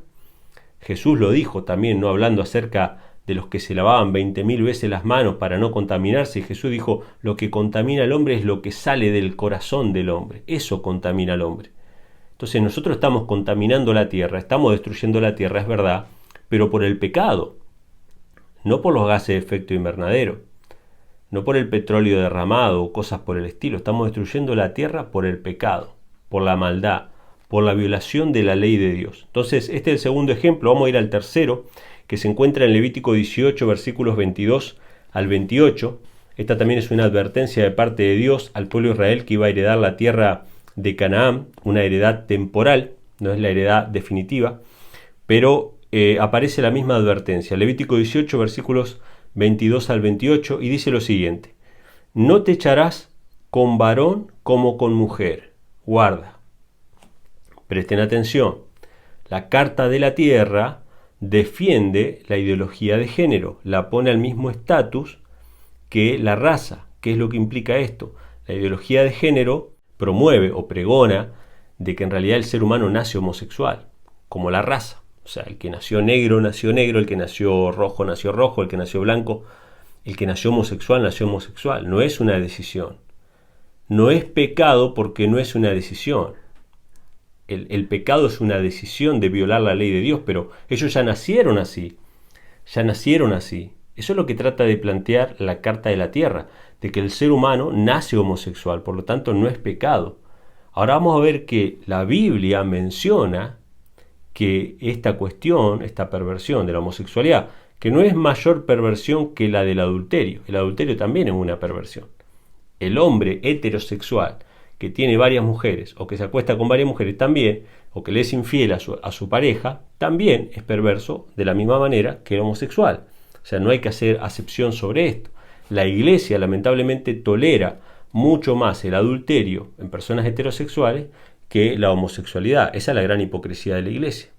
Jesús lo dijo también, no hablando acerca de los que se lavaban 20.000 veces las manos para no contaminarse. Jesús dijo: lo que contamina al hombre es lo que sale del corazón del hombre, eso contamina al hombre. Entonces nosotros estamos contaminando la tierra, estamos destruyendo la tierra, es verdad, pero por el pecado, no por los gases de efecto invernadero, no por el petróleo derramado o cosas por el estilo. Estamos destruyendo la tierra por el pecado, por la maldad, por la violación de la ley de Dios. Entonces, este es el segundo ejemplo. Vamos a ir al tercero, que se encuentra en Levítico 18, versículos 22 al 28. Esta también es una advertencia de parte de Dios al pueblo de Israel, que iba a heredar la tierra de Canaán, una heredad temporal, no es la heredad definitiva, pero aparece la misma advertencia. Levítico 18, versículos 22 al 28, y dice lo siguiente: no te echarás con varón como con mujer. Guarda. Presten atención. La Carta de la Tierra defiende la ideología de género, la pone al mismo estatus que la raza. ¿Qué es lo que implica esto? La ideología de género promueve o pregona de que en realidad el ser humano nace homosexual, como la raza. O sea, el que nació negro, el que nació rojo, el que nació blanco, el que nació homosexual. No es una decisión. No es pecado porque no es una decisión. El pecado es una decisión de violar la ley de Dios, pero ellos ya nacieron así. Eso es lo que trata de plantear la Carta de la Tierra, de que el ser humano nace homosexual, por lo tanto no es pecado. Ahora vamos a ver que la Biblia menciona que esta cuestión, esta perversión de la homosexualidad, que no es mayor perversión que la del adulterio. El adulterio también es una perversión. El hombre heterosexual que tiene varias mujeres, o que se acuesta con varias mujeres también, o que le es infiel a su pareja, también es perverso de la misma manera que el homosexual. O sea, no hay que hacer acepción sobre esto. La Iglesia lamentablemente tolera mucho más el adulterio en personas heterosexuales que la homosexualidad. Esa es la gran hipocresía de la Iglesia.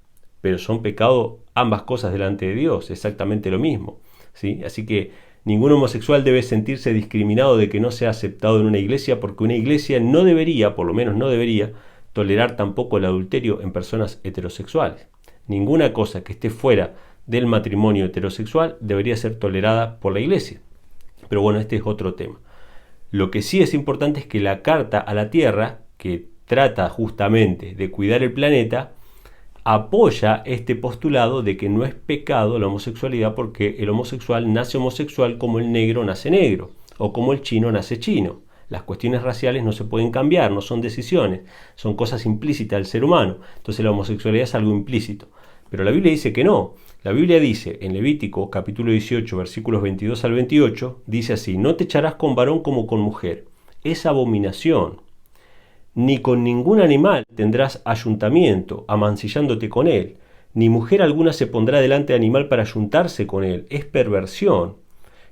Pero son pecado ambas cosas delante de Dios, exactamente lo mismo, ¿sí? Así que ningún homosexual debe sentirse discriminado de que no sea aceptado en una iglesia, porque una iglesia no debería, por lo menos no debería, tolerar tampoco el adulterio en personas heterosexuales. Ninguna cosa que esté fuera del matrimonio heterosexual debería ser tolerada por la iglesia. Pero bueno, este es otro tema. Lo que sí es importante es que la Carta a la Tierra, que trata justamente de cuidar el planeta, apoya este postulado de que no es pecado la homosexualidad porque el homosexual nace homosexual como el negro nace negro o como el chino nace chino. Las cuestiones raciales no se pueden cambiar, no son decisiones, son cosas implícitas del ser humano. Entonces la homosexualidad es algo implícito. Pero la Biblia dice que no. La Biblia dice en Levítico capítulo 18 versículos 22 al 28, dice así: no te echarás con varón como con mujer, es abominación. Ni con ningún animal tendrás ayuntamiento, amancillándote con él, ni mujer alguna se pondrá delante de animal para ayuntarse con él, es perversión.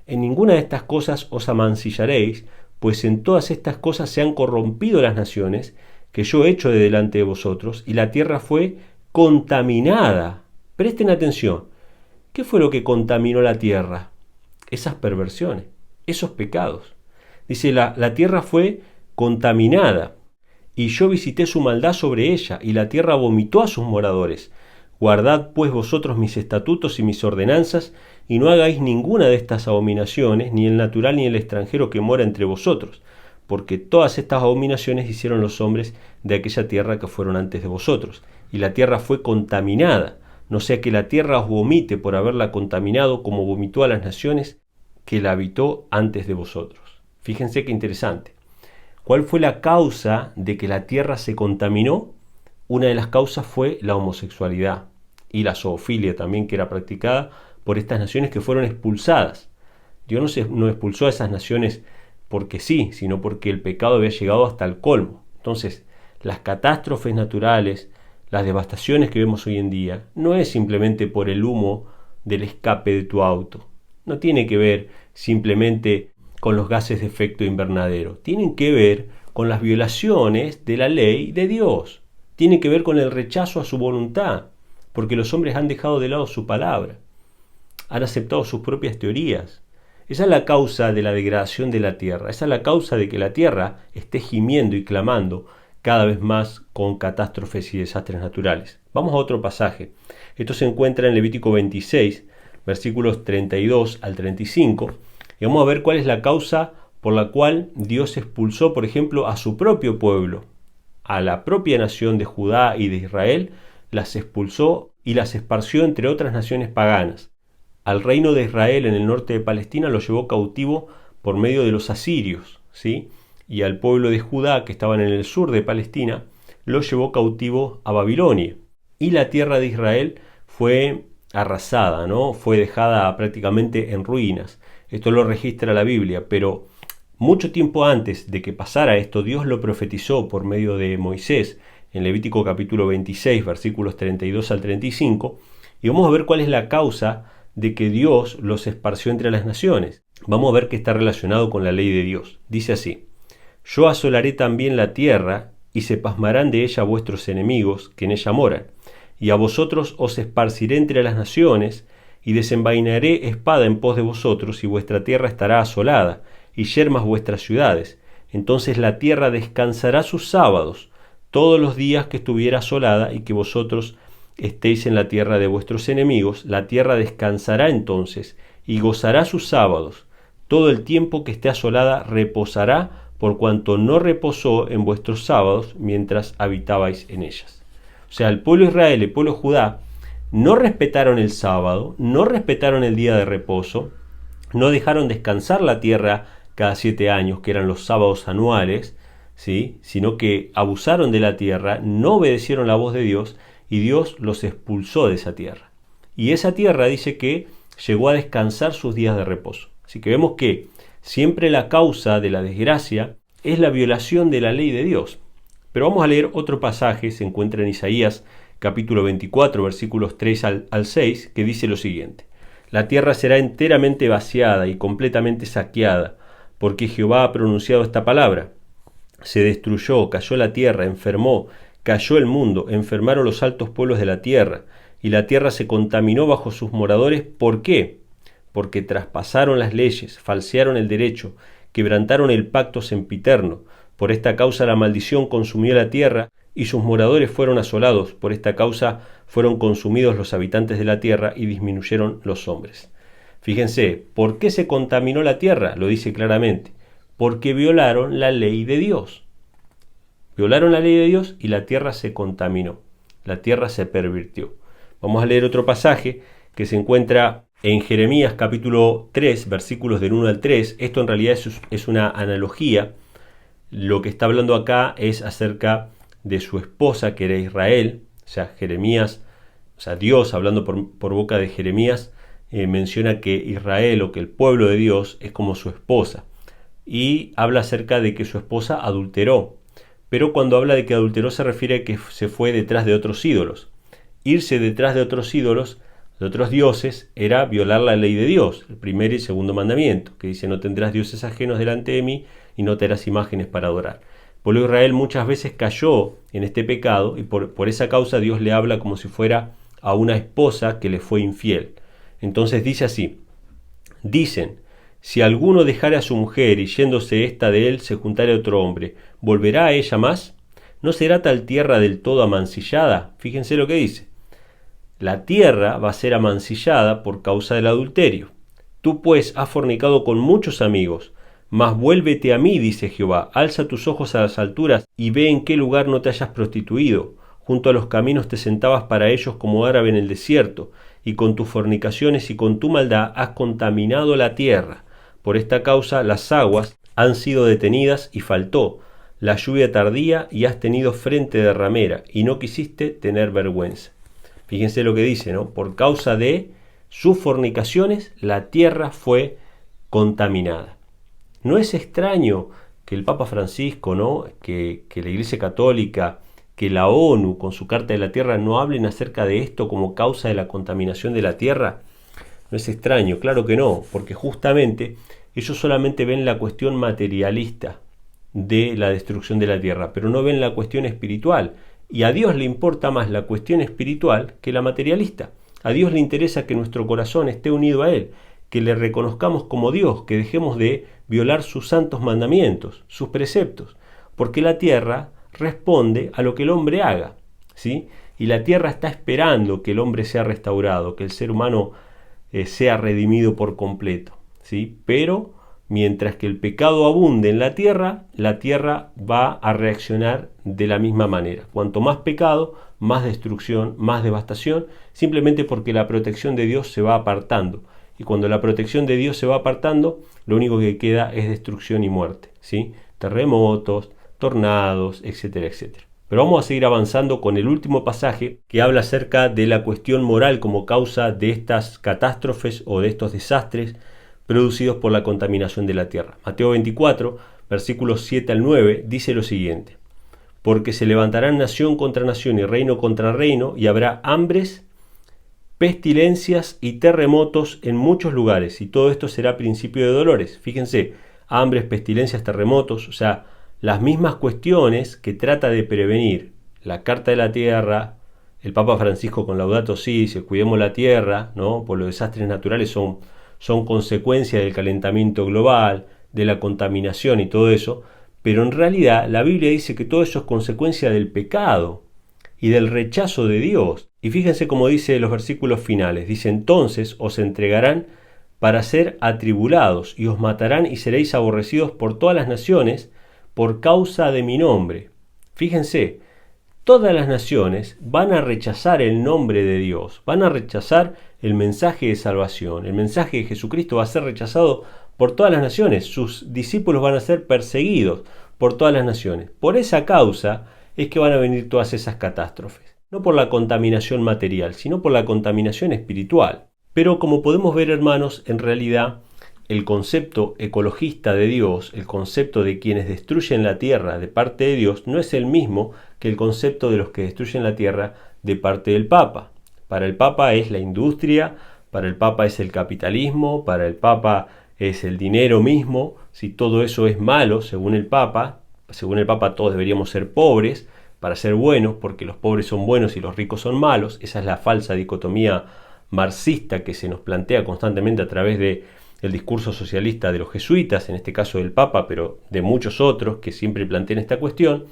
En ninguna de estas cosas os amancillaréis, pues en todas estas cosas se han corrompido las naciones que yo he hecho de delante de vosotros, y la tierra fue contaminada. Presten atención, ¿qué fue lo que contaminó la tierra? Esas perversiones, esos pecados. Dice, la tierra fue contaminada, y yo visité su maldad sobre ella, y la tierra vomitó a sus moradores. Guardad pues vosotros mis estatutos y mis ordenanzas, y no hagáis ninguna de estas abominaciones, ni el natural ni el extranjero que mora entre vosotros, porque todas estas abominaciones hicieron los hombres de aquella tierra que fueron antes de vosotros, y la tierra fue contaminada, no sea que la tierra os vomite por haberla contaminado, como vomitó a las naciones que la habitó antes de vosotros. Fíjense qué interesante. ¿Cuál fue la causa de que la tierra se contaminó? Una de las causas fue la homosexualidad y la zoofilia también, que era practicada por estas naciones que fueron expulsadas. Dios no expulsó a esas naciones porque sí, sino porque el pecado había llegado hasta el colmo. Entonces, las catástrofes naturales, las devastaciones que vemos hoy en día, no es simplemente por el humo del escape de tu auto. No tiene que ver simplemente con los gases de efecto invernadero. Tienen que ver con las violaciones de la ley de Dios. Tienen que ver con el rechazo a su voluntad, porque los hombres han dejado de lado su palabra. Han aceptado sus propias teorías. Esa es la causa de la degradación de la tierra. Esa es la causa de que la tierra esté gimiendo y clamando cada vez más con catástrofes y desastres naturales. Vamos a otro pasaje. Esto se encuentra en Levítico 26, versículos 32 al 35. Y vamos a ver cuál es la causa por la cual Dios expulsó, por ejemplo, a su propio pueblo, a la propia nación de Judá y de Israel, las expulsó y las esparció entre otras naciones paganas. Al reino de Israel en el norte de Palestina lo llevó cautivo por medio de los asirios, ¿sí? Y al pueblo de Judá, que estaban en el sur de Palestina, lo llevó cautivo a Babilonia. Y la tierra de Israel fue arrasada, ¿no? Fue dejada prácticamente en ruinas. Esto lo registra la Biblia, pero mucho tiempo antes de que pasara esto, Dios lo profetizó por medio de Moisés en Levítico capítulo 26, versículos 32 al 35, y vamos a ver cuál es la causa de que Dios los esparció entre las naciones. Vamos a ver que está relacionado con la ley de Dios. Dice así: yo asolaré también la tierra, y se pasmarán de ella vuestros enemigos que en ella moran, y a vosotros os esparciré entre las naciones, y desenvainaré espada en pos de vosotros, y vuestra tierra estará asolada, y yermas vuestras ciudades. Entonces la tierra descansará sus sábados, todos los días que estuviera asolada, y que vosotros estéis en la tierra de vuestros enemigos, la tierra descansará entonces, y gozará sus sábados. Todo el tiempo que esté asolada reposará, por cuanto no reposó en vuestros sábados mientras habitabais en ellas. O sea, el pueblo de Israel, el pueblo de Judá, no respetaron el sábado, no respetaron el día de reposo, no dejaron descansar la tierra cada 7 años, que eran los sábados anuales, ¿sí? Sino que abusaron de la tierra, no obedecieron la voz de Dios, y Dios los expulsó de esa tierra. Y esa tierra dice que llegó a descansar sus días de reposo. Así que vemos que siempre la causa de la desgracia es la violación de la ley de Dios. Pero vamos a leer otro pasaje, se encuentra en Isaías capítulo 24, versículos 3 al 6, que dice lo siguiente: la tierra será enteramente vaciada y completamente saqueada, porque Jehová ha pronunciado esta palabra. Se destruyó, cayó la tierra, enfermó, cayó el mundo, enfermaron los altos pueblos de la tierra, y la tierra se contaminó bajo sus moradores. ¿Por qué? Porque traspasaron las leyes, falsearon el derecho, quebrantaron el pacto sempiterno. Por esta causa la maldición consumió la tierra, y sus moradores fueron asolados. Por esta causa fueron consumidos los habitantes de la tierra, y disminuyeron los hombres. Fíjense, ¿por qué se contaminó la tierra? Lo dice claramente: porque violaron la ley de Dios. Violaron la ley de Dios y la tierra se contaminó. la tierra se pervirtió. Vamos a leer otro pasaje que se encuentra en Jeremías capítulo 3, versículos del 1 al 3. Esto en realidad es una analogía. Lo que está hablando acá es acerca de su esposa, que era Israel. O sea, Jeremías, o sea, Dios hablando por boca de Jeremías, menciona que Israel, o que el pueblo de Dios, es como su esposa. Y habla acerca de que su esposa adulteró. Pero cuando habla de que adulteró se refiere a que se fue detrás de otros ídolos. Irse detrás de otros ídolos, de otros dioses, era violar la ley de Dios, el primer y segundo mandamiento, que dice: no tendrás dioses ajenos delante de mí y no te harás imágenes para adorar. El pueblo de Israel muchas veces cayó en este pecado y por esa causa Dios le habla como si fuera a una esposa que le fue infiel. Entonces dice así: dicen, si alguno dejare a su mujer y yéndose ésta de él se juntare a otro hombre, ¿volverá a ella más? ¿No será tal tierra del todo amancillada? Fíjense lo que dice. La tierra va a ser amancillada por causa del adulterio. Tú pues has fornicado con muchos amigos, mas vuélvete a mí, dice Jehová, alza tus ojos a las alturas y ve en qué lugar no te hayas prostituido. Junto a los caminos te sentabas para ellos como árabe en el desierto, y con tus fornicaciones y con tu maldad has contaminado la tierra. Por esta causa las aguas han sido detenidas y faltó la lluvia tardía y has tenido frente de ramera y no quisiste tener vergüenza. Fíjense lo que dice, ¿no? Por causa de sus fornicaciones la tierra fue contaminada. No es extraño que el Papa Francisco, ¿no? que la Iglesia Católica, que la ONU con su Carta de la Tierra no hablen acerca de esto como causa de la contaminación de la tierra. No es extraño, claro que no, porque justamente ellos solamente ven la cuestión materialista de la destrucción de la tierra, pero no ven la cuestión espiritual. Y a Dios le importa más la cuestión espiritual que la materialista. A Dios le interesa que nuestro corazón esté unido a Él, que le reconozcamos como Dios, que dejemos de violar sus santos mandamientos, sus preceptos, porque la tierra responde a lo que el hombre haga, ¿sí? Y la tierra está esperando que el hombre sea restaurado, que el ser humano sea redimido por completo, ¿sí? Pero mientras que el pecado abunde en la tierra va a reaccionar de la misma manera. Cuanto más pecado, más destrucción, más devastación, simplemente porque la protección de Dios se va apartando. Y cuando la protección de Dios se va apartando, lo único que queda es destrucción y muerte, ¿sí? Terremotos, tornados, etcétera, etcétera. Pero vamos a seguir avanzando con el último pasaje que habla acerca de la cuestión moral como causa de estas catástrofes o de estos desastres producidos por la contaminación de la tierra. Mateo 24, versículos 7 al 9, dice lo siguiente: porque se levantarán nación contra nación y reino contra reino, y habrá hambres, pestilencias y terremotos en muchos lugares, y todo esto será principio de dolores. Fíjense, hambres, pestilencias, terremotos, o sea, las mismas cuestiones que trata de prevenir la Carta de la Tierra, el Papa Francisco con Laudato Si, dice: cuidemos la tierra, ¿no? Por los desastres naturales son consecuencia del calentamiento global, de la contaminación y todo eso, pero en realidad la Biblia dice que todo eso es consecuencia del pecado y del rechazo de Dios. Y fíjense cómo dice los versículos finales, dice: entonces os entregarán para ser atribulados y os matarán y seréis aborrecidos por todas las naciones por causa de mi nombre. Fíjense, todas las naciones van a rechazar el nombre de Dios, van a rechazar el mensaje de salvación. El mensaje de Jesucristo va a ser rechazado por todas las naciones. Sus discípulos van a ser perseguidos por todas las naciones. Por esa causa es que van a venir todas esas catástrofes. No por la contaminación material, sino por la contaminación espiritual. Pero como podemos ver, hermanos, en realidad el concepto ecologista de Dios, el concepto de quienes destruyen la tierra de parte de Dios, no es el mismo que el concepto de los que destruyen la tierra de parte del Papa. Para el Papa es la industria, para el Papa es el capitalismo, para el Papa es el dinero mismo. Si todo eso es malo, según el Papa todos deberíamos ser pobres para ser buenos, porque los pobres son buenos y los ricos son malos. Esa es la falsa dicotomía marxista que se nos plantea constantemente a través del discurso socialista de los jesuitas, en este caso del Papa, pero de muchos otros que siempre plantean esta cuestión.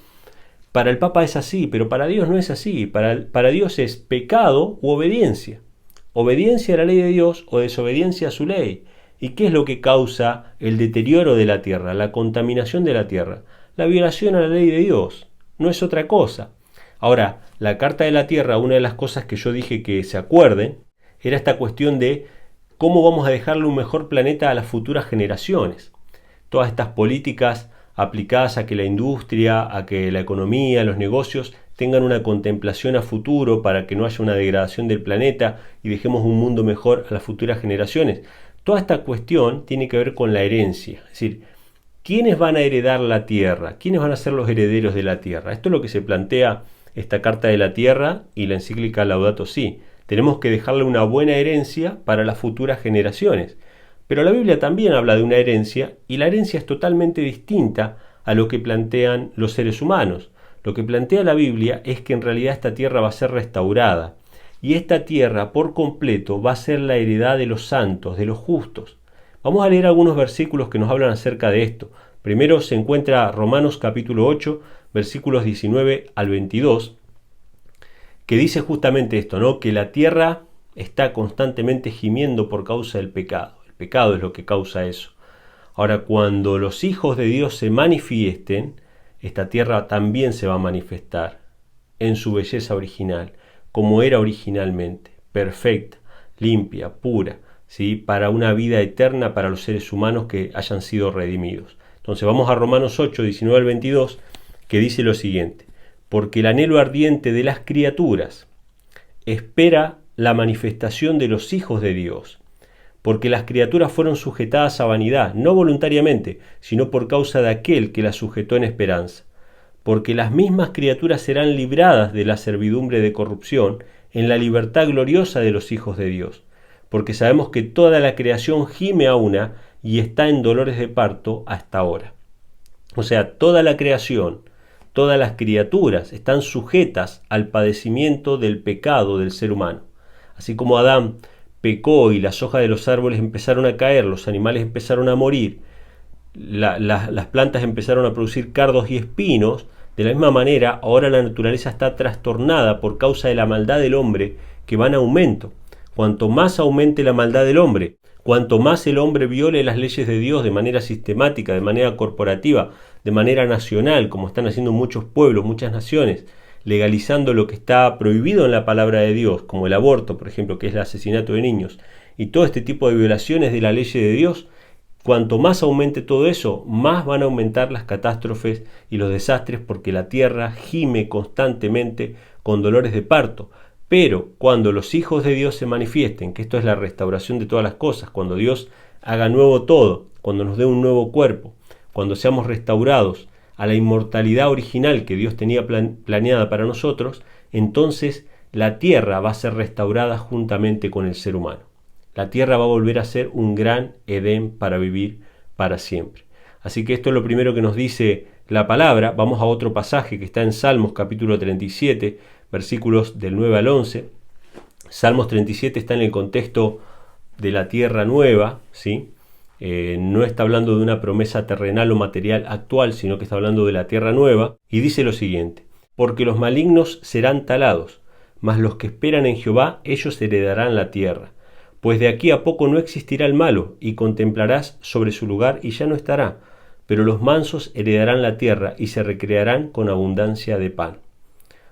Para el Papa es así, pero para Dios no es así. Para Dios es pecado u obediencia. Obediencia a la ley de Dios o desobediencia a su ley. ¿Y qué es lo que causa el deterioro de la tierra, la contaminación de la tierra? La violación a la ley de Dios. No es otra cosa. Ahora, la carta de la tierra, una de las cosas que yo dije que se acuerden, era esta cuestión de cómo vamos a dejarle un mejor planeta a las futuras generaciones. Todas estas políticas aplicadas a que la industria, a que la economía, los negocios tengan una contemplación a futuro para que no haya una degradación del planeta y dejemos un mundo mejor a las futuras generaciones. Toda esta cuestión tiene que ver con la herencia, es decir, ¿quiénes van a heredar la tierra? ¿Quiénes van a ser los herederos de la tierra? Esto es lo que se plantea esta carta de la tierra y la encíclica Laudato Si. Tenemos que dejarle una buena herencia para las futuras generaciones. Pero la Biblia también habla de una herencia y la herencia es totalmente distinta a lo que plantean los seres humanos. Lo que plantea la Biblia es que en realidad esta tierra va a ser restaurada y esta tierra por completo va a ser la heredad de los santos, de los justos. Vamos a leer algunos versículos que nos hablan acerca de esto. Primero se encuentra Romanos capítulo 8, versículos 19 al 22, que dice justamente esto, ¿no? Que la tierra está constantemente gimiendo por causa del pecado. El pecado es lo que causa eso. Ahora, cuando los hijos de Dios se manifiesten, esta tierra también se va a manifestar en su belleza original, como era originalmente, perfecta, limpia, pura, ¿sí? Para una vida eterna para los seres humanos que hayan sido redimidos. Entonces vamos a Romanos 8, 19 al 22, que dice lo siguiente: porque el anhelo ardiente de las criaturas espera la manifestación de los hijos de Dios, porque las criaturas fueron sujetadas a vanidad, no voluntariamente, sino por causa de aquel que las sujetó en esperanza. Porque las mismas criaturas serán libradas de la servidumbre de corrupción en la libertad gloriosa de los hijos de Dios. Porque sabemos que toda la creación gime a una y está en dolores de parto hasta ahora. O sea, toda la creación, todas las criaturas están sujetas al padecimiento del pecado del ser humano. Así como Adán pecó y las hojas de los árboles empezaron a caer, los animales empezaron a morir, las plantas empezaron a producir cardos y espinos, de la misma manera ahora la naturaleza está trastornada por causa de la maldad del hombre que va en aumento. Cuanto más aumente la maldad del hombre, cuanto más el hombre viole las leyes de Dios de manera sistemática, de manera corporativa, de manera nacional, como están haciendo muchos pueblos, muchas naciones, legalizando lo que está prohibido en la palabra de Dios, como el aborto, por ejemplo, que es el asesinato de niños, y todo este tipo de violaciones de la ley de Dios, cuanto más aumente todo eso, más van a aumentar las catástrofes y los desastres, porque la tierra gime constantemente con dolores de parto. Pero cuando los hijos de Dios se manifiesten, que esto es la restauración de todas las cosas, cuando Dios haga nuevo todo, cuando nos dé un nuevo cuerpo, cuando seamos restaurados a la inmortalidad original que Dios tenía planeada para nosotros, entonces la tierra va a ser restaurada juntamente con el ser humano. La tierra va a volver a ser un gran Edén para vivir para siempre. Así que esto es lo primero que nos dice la palabra. Vamos a otro pasaje que está en Salmos capítulo 37, versículos del 9 al 11. Salmos 37 está en el contexto de la tierra nueva, ¿sí? No está hablando de una promesa terrenal o material actual, sino que está hablando de la tierra nueva, y dice lo siguiente: porque los malignos serán talados, mas los que esperan en Jehová, ellos heredarán la tierra. Pues de aquí a poco no existirá el malo, y contemplarás sobre su lugar y ya no estará, pero los mansos heredarán la tierra y se recrearán con abundancia de pan.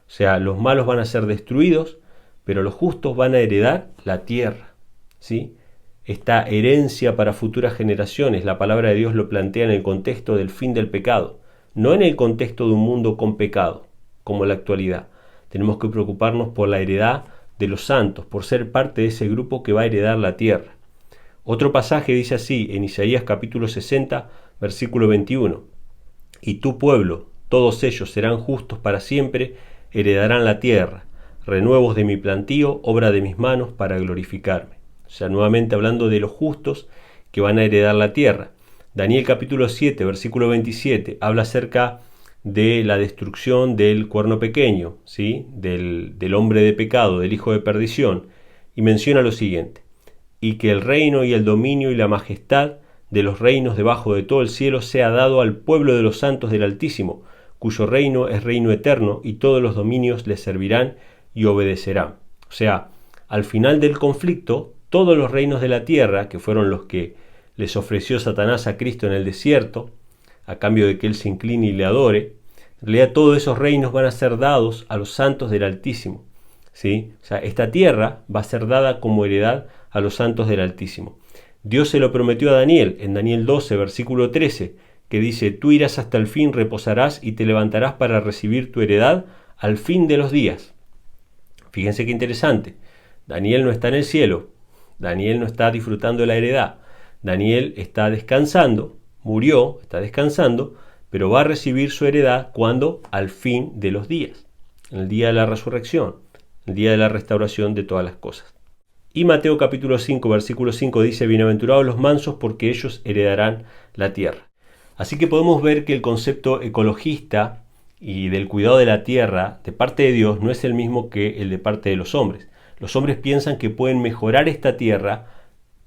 O sea, los malos van a ser destruidos, pero los justos van a heredar la tierra, ¿sí? Esta herencia para futuras generaciones, la palabra de Dios lo plantea en el contexto del fin del pecado, no en el contexto de un mundo con pecado, como la actualidad. Tenemos que preocuparnos por la heredad de los santos, por ser parte de ese grupo que va a heredar la tierra. Otro pasaje dice así, en Isaías capítulo 60, versículo 21: y tu pueblo, todos ellos serán justos para siempre, heredarán la tierra, renuevos de mi plantío, obra de mis manos para glorificarme. O sea, nuevamente hablando de los justos que van a heredar la tierra. Daniel capítulo 7, versículo 27, habla acerca de la destrucción del cuerno pequeño, ¿sí? del hombre de pecado, del hijo de perdición, y menciona lo siguiente: y que el reino y el dominio y la majestad de los reinos debajo de todo el cielo sea dado al pueblo de los santos del Altísimo, cuyo reino es reino eterno, y todos los dominios le servirán y obedecerán. O sea, al final del conflicto, todos los reinos de la tierra, que fueron los que les ofreció Satanás a Cristo en el desierto, a cambio de que él se incline y le adore, En realidad todos esos reinos van a ser dados a los santos del Altísimo, ¿sí? O sea, esta tierra va a ser dada como heredad a los santos del Altísimo. Dios se lo prometió a Daniel en Daniel 12, versículo 13, que dice: tú irás hasta el fin, reposarás y te levantarás para recibir tu heredad al fin de los días. Fíjense qué interesante. Daniel no está en el cielo, Daniel no está disfrutando de la heredad, Daniel está descansando, murió, está descansando, pero va a recibir su heredad cuando, al fin de los días, en el día de la resurrección, el día de la restauración de todas las cosas. Y Mateo capítulo 5, versículo 5 dice: bienaventurados los mansos, porque ellos heredarán la tierra. Así que podemos ver que el concepto ecologista y del cuidado de la tierra de parte de Dios no es el mismo que el de parte de los hombres. Los hombres piensan que pueden mejorar esta tierra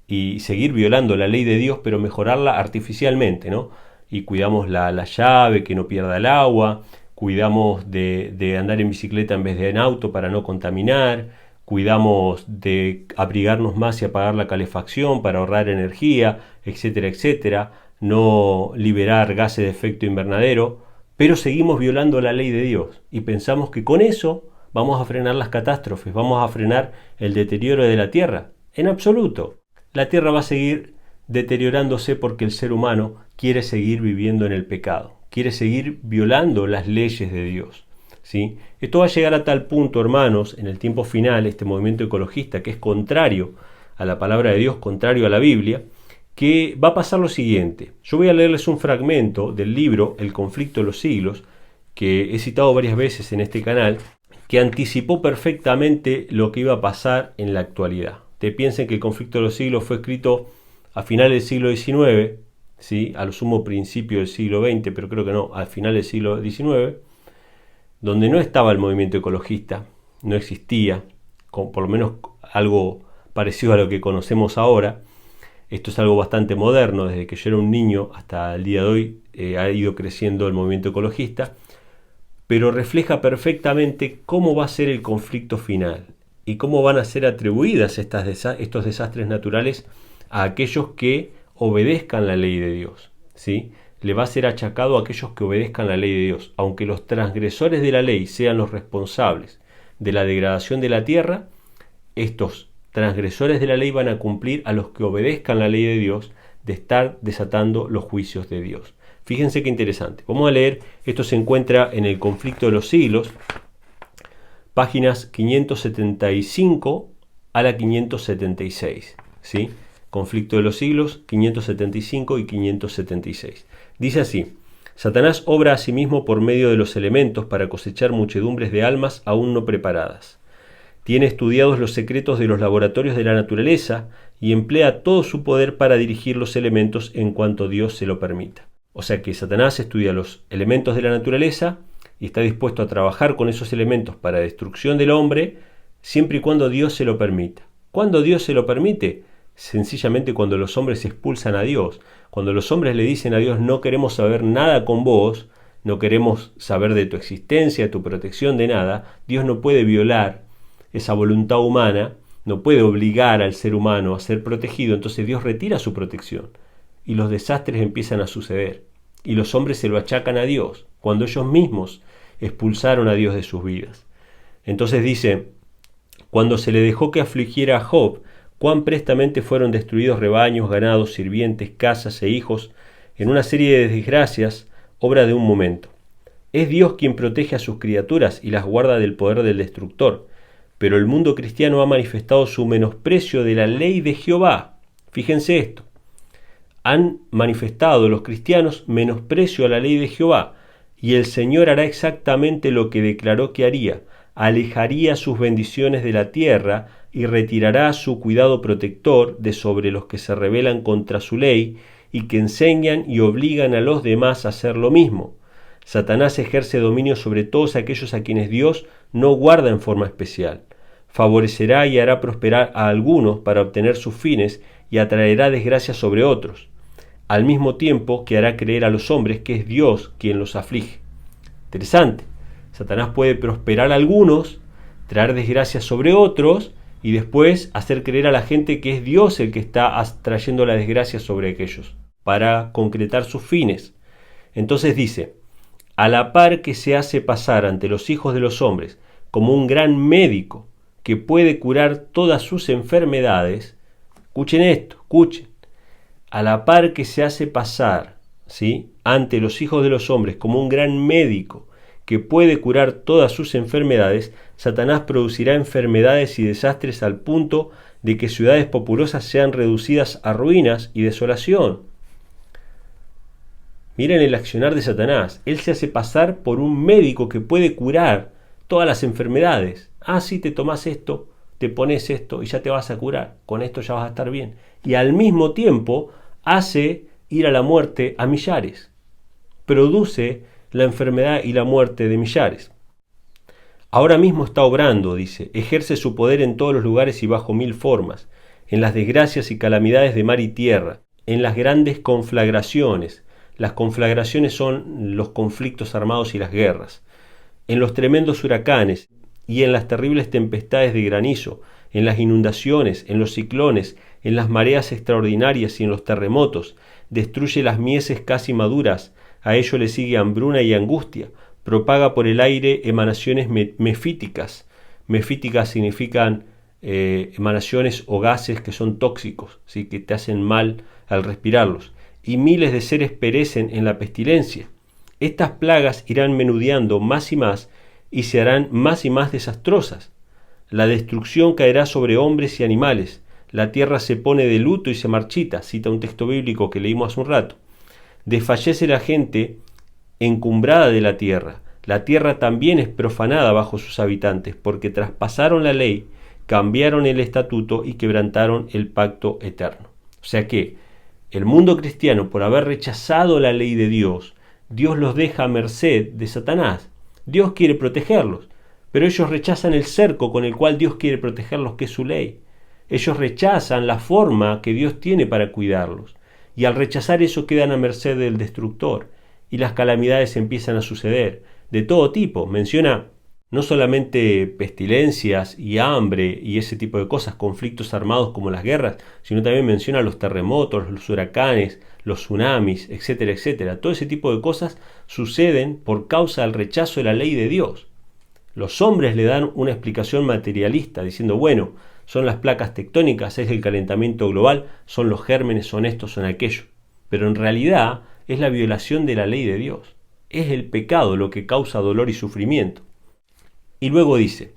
y seguir violando la ley de Dios, pero mejorarla artificialmente, ¿no? Y cuidamos la llave, que no pierda el agua, cuidamos de andar en bicicleta en vez de en auto para no contaminar, cuidamos de abrigarnos más y apagar la calefacción para ahorrar energía, etcétera, etcétera, no liberar gases de efecto invernadero, pero seguimos violando la ley de Dios y pensamos que con eso vamos a frenar las catástrofes, vamos a frenar el deterioro de la tierra. En absoluto. La tierra va a seguir deteriorándose porque el ser humano quiere seguir viviendo en el pecado, quiere seguir violando las leyes de Dios, ¿sí? Esto va a llegar a tal punto, hermanos, en el tiempo final, este movimiento ecologista que es contrario a la palabra de Dios, contrario a la Biblia, que va a pasar lo siguiente. Yo voy a leerles un fragmento del libro El conflicto de los siglos, que he citado varias veces en este canal, que anticipó perfectamente lo que iba a pasar en la actualidad. Te piensen que el conflicto de los siglos fue escrito a finales del siglo XIX, ¿sí? A lo sumo principio del siglo XX, pero creo que no, al final del siglo XIX, donde no estaba el movimiento ecologista, no existía, por lo menos algo parecido a lo que conocemos ahora. Esto es algo bastante moderno, desde que yo era un niño hasta el día de hoy ha ido creciendo el movimiento ecologista, pero refleja perfectamente cómo va a ser el conflicto final y cómo van a ser atribuidas estos desastres naturales a aquellos que obedezcan la ley de Dios, ¿sí? Le va a ser achacado a aquellos que obedezcan la ley de Dios. Aunque los transgresores de la ley sean los responsables de la degradación de la tierra, estos transgresores de la ley van a cumplir a los que obedezcan la ley de Dios de estar desatando los juicios de Dios. Fíjense qué interesante. Vamos a leer, esto se encuentra en el conflicto de los siglos, páginas 575 a la 576, ¿sí? Conflicto de los siglos, 575 y 576. Dice así: Satanás obra a sí mismo por medio de los elementos para cosechar muchedumbres de almas aún no preparadas. Tiene estudiados los secretos de los laboratorios de la naturaleza y emplea todo su poder para dirigir los elementos en cuanto Dios se lo permita. O sea que Satanás estudia los elementos de la naturaleza y está dispuesto a trabajar con esos elementos para destrucción del hombre, siempre y cuando Dios se lo permita. ¿Cuándo Dios se lo permite? Sencillamente cuando los hombres expulsan a Dios. Cuando los hombres le dicen a Dios: no queremos saber nada con vos, no queremos saber de tu existencia, de tu protección, de nada. Dios no puede violar esa voluntad humana, no puede obligar al ser humano a ser protegido. Entonces Dios retira su protección y los desastres empiezan a suceder. Y los hombres se lo achacan a Dios, cuando ellos mismos expulsaron a Dios de sus vidas. Entonces dice: cuando se le dejó que afligiera a Job, cuán prestamente fueron destruidos rebaños, ganados, sirvientes, casas e hijos, en una serie de desgracias, obra de un momento. Es Dios quien protege a sus criaturas y las guarda del poder del destructor, pero el mundo cristiano ha manifestado su menosprecio de la ley de Jehová. Fíjense esto. Han manifestado los cristianos menosprecio a la ley de Jehová, y el Señor hará exactamente lo que declaró que haría: alejaría sus bendiciones de la tierra y retirará su cuidado protector de sobre los que se rebelan contra su ley y que enseñan y obligan a los demás a hacer lo mismo. Satanás ejerce dominio sobre todos aquellos a quienes Dios no guarda en forma especial. Favorecerá y hará prosperar a algunos para obtener sus fines y atraerá desgracia sobre otros, al mismo tiempo que hará creer a los hombres que es Dios quien los aflige. Interesante. Satanás puede prosperar a algunos, traer desgracia sobre otros y después hacer creer a la gente que es Dios el que está trayendo la desgracia sobre aquellos para concretar sus fines. Entonces dice: a la par que se hace pasar ante los hijos de los hombres como un gran médico que puede curar todas sus enfermedades. Escuchen esto, escuchen. A la par que se hace pasar, ¿sí?, ante los hijos de los hombres como un gran médico que puede curar todas sus enfermedades, Satanás producirá enfermedades y desastres al punto de que ciudades populosas sean reducidas a ruinas y desolación. Miren el accionar de Satanás. Él se hace pasar por un médico que puede curar todas las enfermedades. Ah, sí, te tomás esto, te pones esto y ya te vas a curar. Con esto ya vas a estar bien. Y al mismo tiempo hace ir a la muerte a millares. Produce la enfermedad y la muerte de millares. Ahora mismo está obrando, dice, ejerce su poder en todos los lugares y bajo 1000 formas, en las desgracias y calamidades de mar y tierra, en las grandes conflagraciones. Las conflagraciones son los conflictos armados y las guerras, en los tremendos huracanes y en las terribles tempestades de granizo, en las inundaciones, en los ciclones, en las mareas extraordinarias y en los terremotos. Destruye las mieses casi maduras, a ello le sigue hambruna y angustia. Propaga por el aire emanaciones mefíticas. Mefíticas significan emanaciones o gases que son tóxicos, ¿sí?, que te hacen mal al respirarlos. Y miles de seres perecen en la pestilencia. Estas plagas irán menudeando más y se harán más y más desastrosas. La destrucción caerá sobre hombres y animales. La tierra se pone de luto y se marchita, cita un texto bíblico que leímos hace un rato. Desfallece la gente encumbrada de la tierra. La tierra también es profanada bajo sus habitantes, porque traspasaron la ley, cambiaron el estatuto y quebrantaron el pacto eterno. O sea que el mundo cristiano, por haber rechazado la ley de Dios, Dios los deja a merced de Satanás. Dios quiere protegerlos, pero ellos rechazan el cerco con el cual Dios quiere protegerlos, que es su ley. Ellos rechazan la forma que Dios tiene para cuidarlos, y al rechazar eso quedan a merced del destructor, y las calamidades empiezan a suceder, de todo tipo. Menciona no solamente pestilencias y hambre y ese tipo de cosas, conflictos armados como las guerras, sino también menciona los terremotos, los huracanes, los tsunamis, etcétera, etcétera. Todo ese tipo de cosas suceden por causa del rechazo de la ley de Dios. Los hombres le dan una explicación materialista, diciendo, bueno, son las placas tectónicas, es el calentamiento global, son los gérmenes, son esto, son aquello. Pero en realidad es la violación de la ley de Dios. Es el pecado lo que causa dolor y sufrimiento. Y luego dice,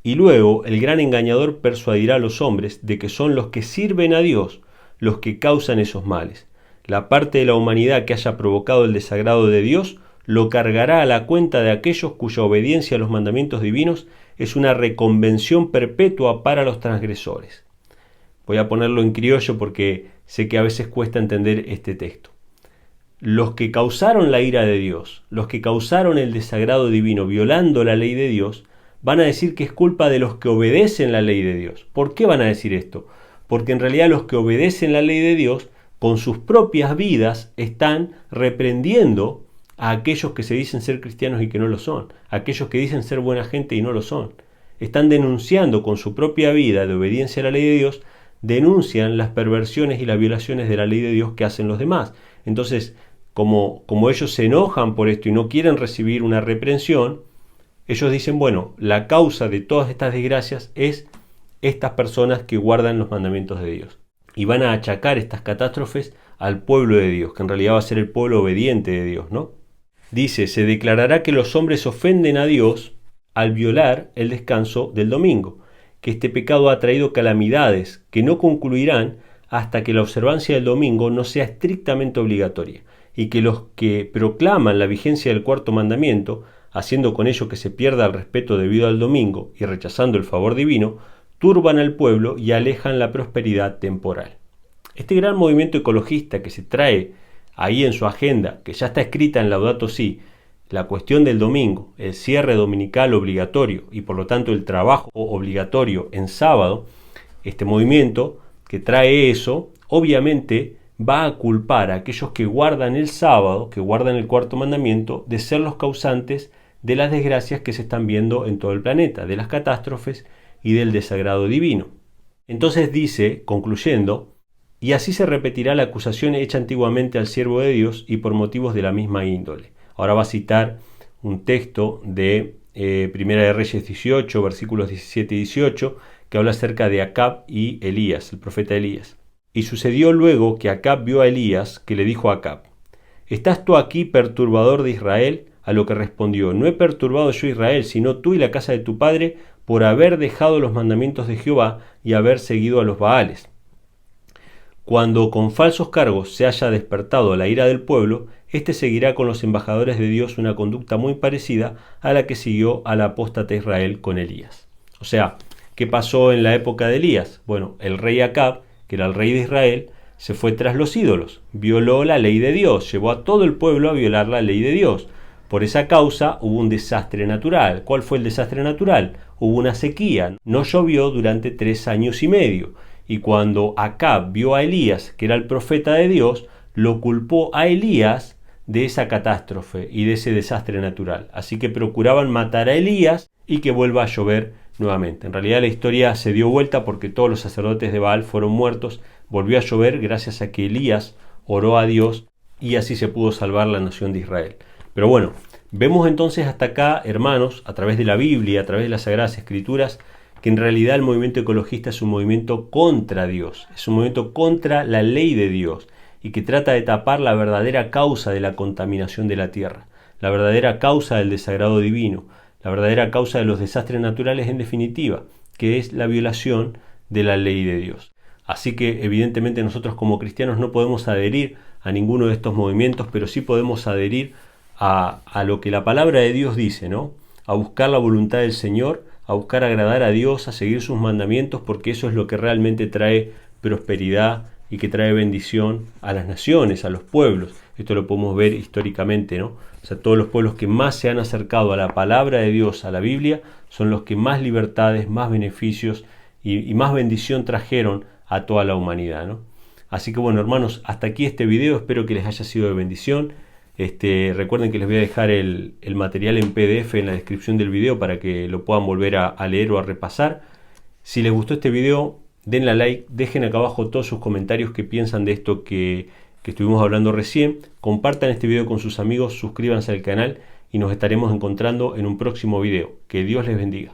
y luego el gran engañador persuadirá a los hombres de que son los que sirven a Dios los que causan esos males. La parte de la humanidad que haya provocado el desagrado de Dios lo cargará a la cuenta de aquellos cuya obediencia a los mandamientos divinos es una reconvención perpetua para los transgresores. Voy a ponerlo en criollo porque sé que a veces cuesta entender este texto. Los que causaron la ira de Dios, los que causaron el desagrado divino violando la ley de Dios, van a decir que es culpa de los que obedecen la ley de Dios. ¿Por qué van a decir esto? Porque en realidad los que obedecen la ley de Dios, con sus propias vidas, están reprendiendo a aquellos que se dicen ser cristianos y que no lo son, a aquellos que dicen ser buena gente y no lo son. Están denunciando con su propia vida de obediencia a la ley de Dios, denuncian las perversiones y las violaciones de la ley de Dios que hacen los demás. Entonces, como ellos se enojan por esto y no quieren recibir una reprensión, ellos dicen, bueno, la causa de todas estas desgracias es estas personas que guardan los mandamientos de Dios. Y van a achacar estas catástrofes al pueblo de Dios, que en realidad va a ser el pueblo obediente de Dios, ¿no? Dice, se declarará que los hombres ofenden a Dios al violar el descanso del domingo, que este pecado ha traído calamidades que no concluirán hasta que la observancia del domingo no sea estrictamente obligatoria, y que los que proclaman la vigencia del cuarto mandamiento, haciendo con ello que se pierda el respeto debido al domingo y rechazando el favor divino, turban al pueblo y alejan la prosperidad temporal. Este gran movimiento ecologista que se trae ahí en su agenda, que ya está escrita en Laudato Si, la cuestión del domingo, el cierre dominical obligatorio y por lo tanto el trabajo obligatorio en sábado, este movimiento que trae eso, obviamente va a culpar a aquellos que guardan el sábado, que guardan el cuarto mandamiento, de ser los causantes de las desgracias que se están viendo en todo el planeta, de las catástrofes y del desagrado divino. Entonces dice, concluyendo, y así se repetirá la acusación hecha antiguamente al siervo de Dios y por motivos de la misma índole. Ahora va a citar un texto de Primera de Reyes 18, versículos 17 y 18, que habla acerca de Acab y Elías, el profeta Elías. Y sucedió luego que Acab vio a Elías, que le dijo a Acab: ¿Estás tú aquí, perturbador de Israel? A lo que respondió: No he perturbado yo a Israel, sino tú y la casa de tu padre, por haber dejado los mandamientos de Jehová y haber seguido a los Baales. Cuando con falsos cargos se haya despertado la ira del pueblo, éste seguirá con los embajadores de Dios una conducta muy parecida a la que siguió al apóstata Israel con Elías. O sea, ¿qué pasó en la época de Elías? Bueno, el rey Acab, que era el rey de Israel, se fue tras los ídolos, violó la ley de Dios, llevó a todo el pueblo a violar la ley de Dios. Por esa causa hubo un desastre natural. ¿Cuál fue el desastre natural? Hubo una sequía, no llovió durante 3 años y medio. Y cuando Acab vio a Elías, que era el profeta de Dios, lo culpó a Elías de esa catástrofe y de ese desastre natural. Así que procuraban matar a Elías y que vuelva a llover nuevamente. En realidad la historia se dio vuelta porque todos los sacerdotes de Baal fueron muertos. Volvió a llover gracias a que Elías oró a Dios y así se pudo salvar la nación de Israel. Pero bueno, vemos entonces hasta acá, hermanos, a través de la Biblia, a través de las Sagradas Escrituras, que en realidad el movimiento ecologista es un movimiento contra Dios, es un movimiento contra la ley de Dios y que trata de tapar la verdadera causa de la contaminación de la tierra, la verdadera causa del desagrado divino, la verdadera causa de los desastres naturales en definitiva, que es la violación de la ley de Dios. Así que evidentemente nosotros como cristianos no podemos adherir a ninguno de estos movimientos, pero sí podemos adherir a lo que la palabra de Dios dice, ¿no? A buscar la voluntad del Señor, a buscar agradar a Dios, a seguir sus mandamientos, porque eso es lo que realmente trae prosperidad y que trae bendición a las naciones, a los pueblos. Esto lo podemos ver históricamente, ¿no? O sea, todos los pueblos que más se han acercado a la palabra de Dios, a la Biblia, son los que más libertades, más beneficios y más bendición trajeron a toda la humanidad, ¿no? Así que bueno, hermanos, hasta aquí este video, espero que les haya sido de bendición. Recuerden que les voy a dejar el material en PDF en la descripción del video para que lo puedan volver a leer o a repasar. Si les gustó este video, denle a like, dejen acá abajo todos sus comentarios que piensan de esto que estuvimos hablando recién. Compartan este video con sus amigos, suscríbanse al canal y nos estaremos encontrando en un próximo video. Que Dios les bendiga.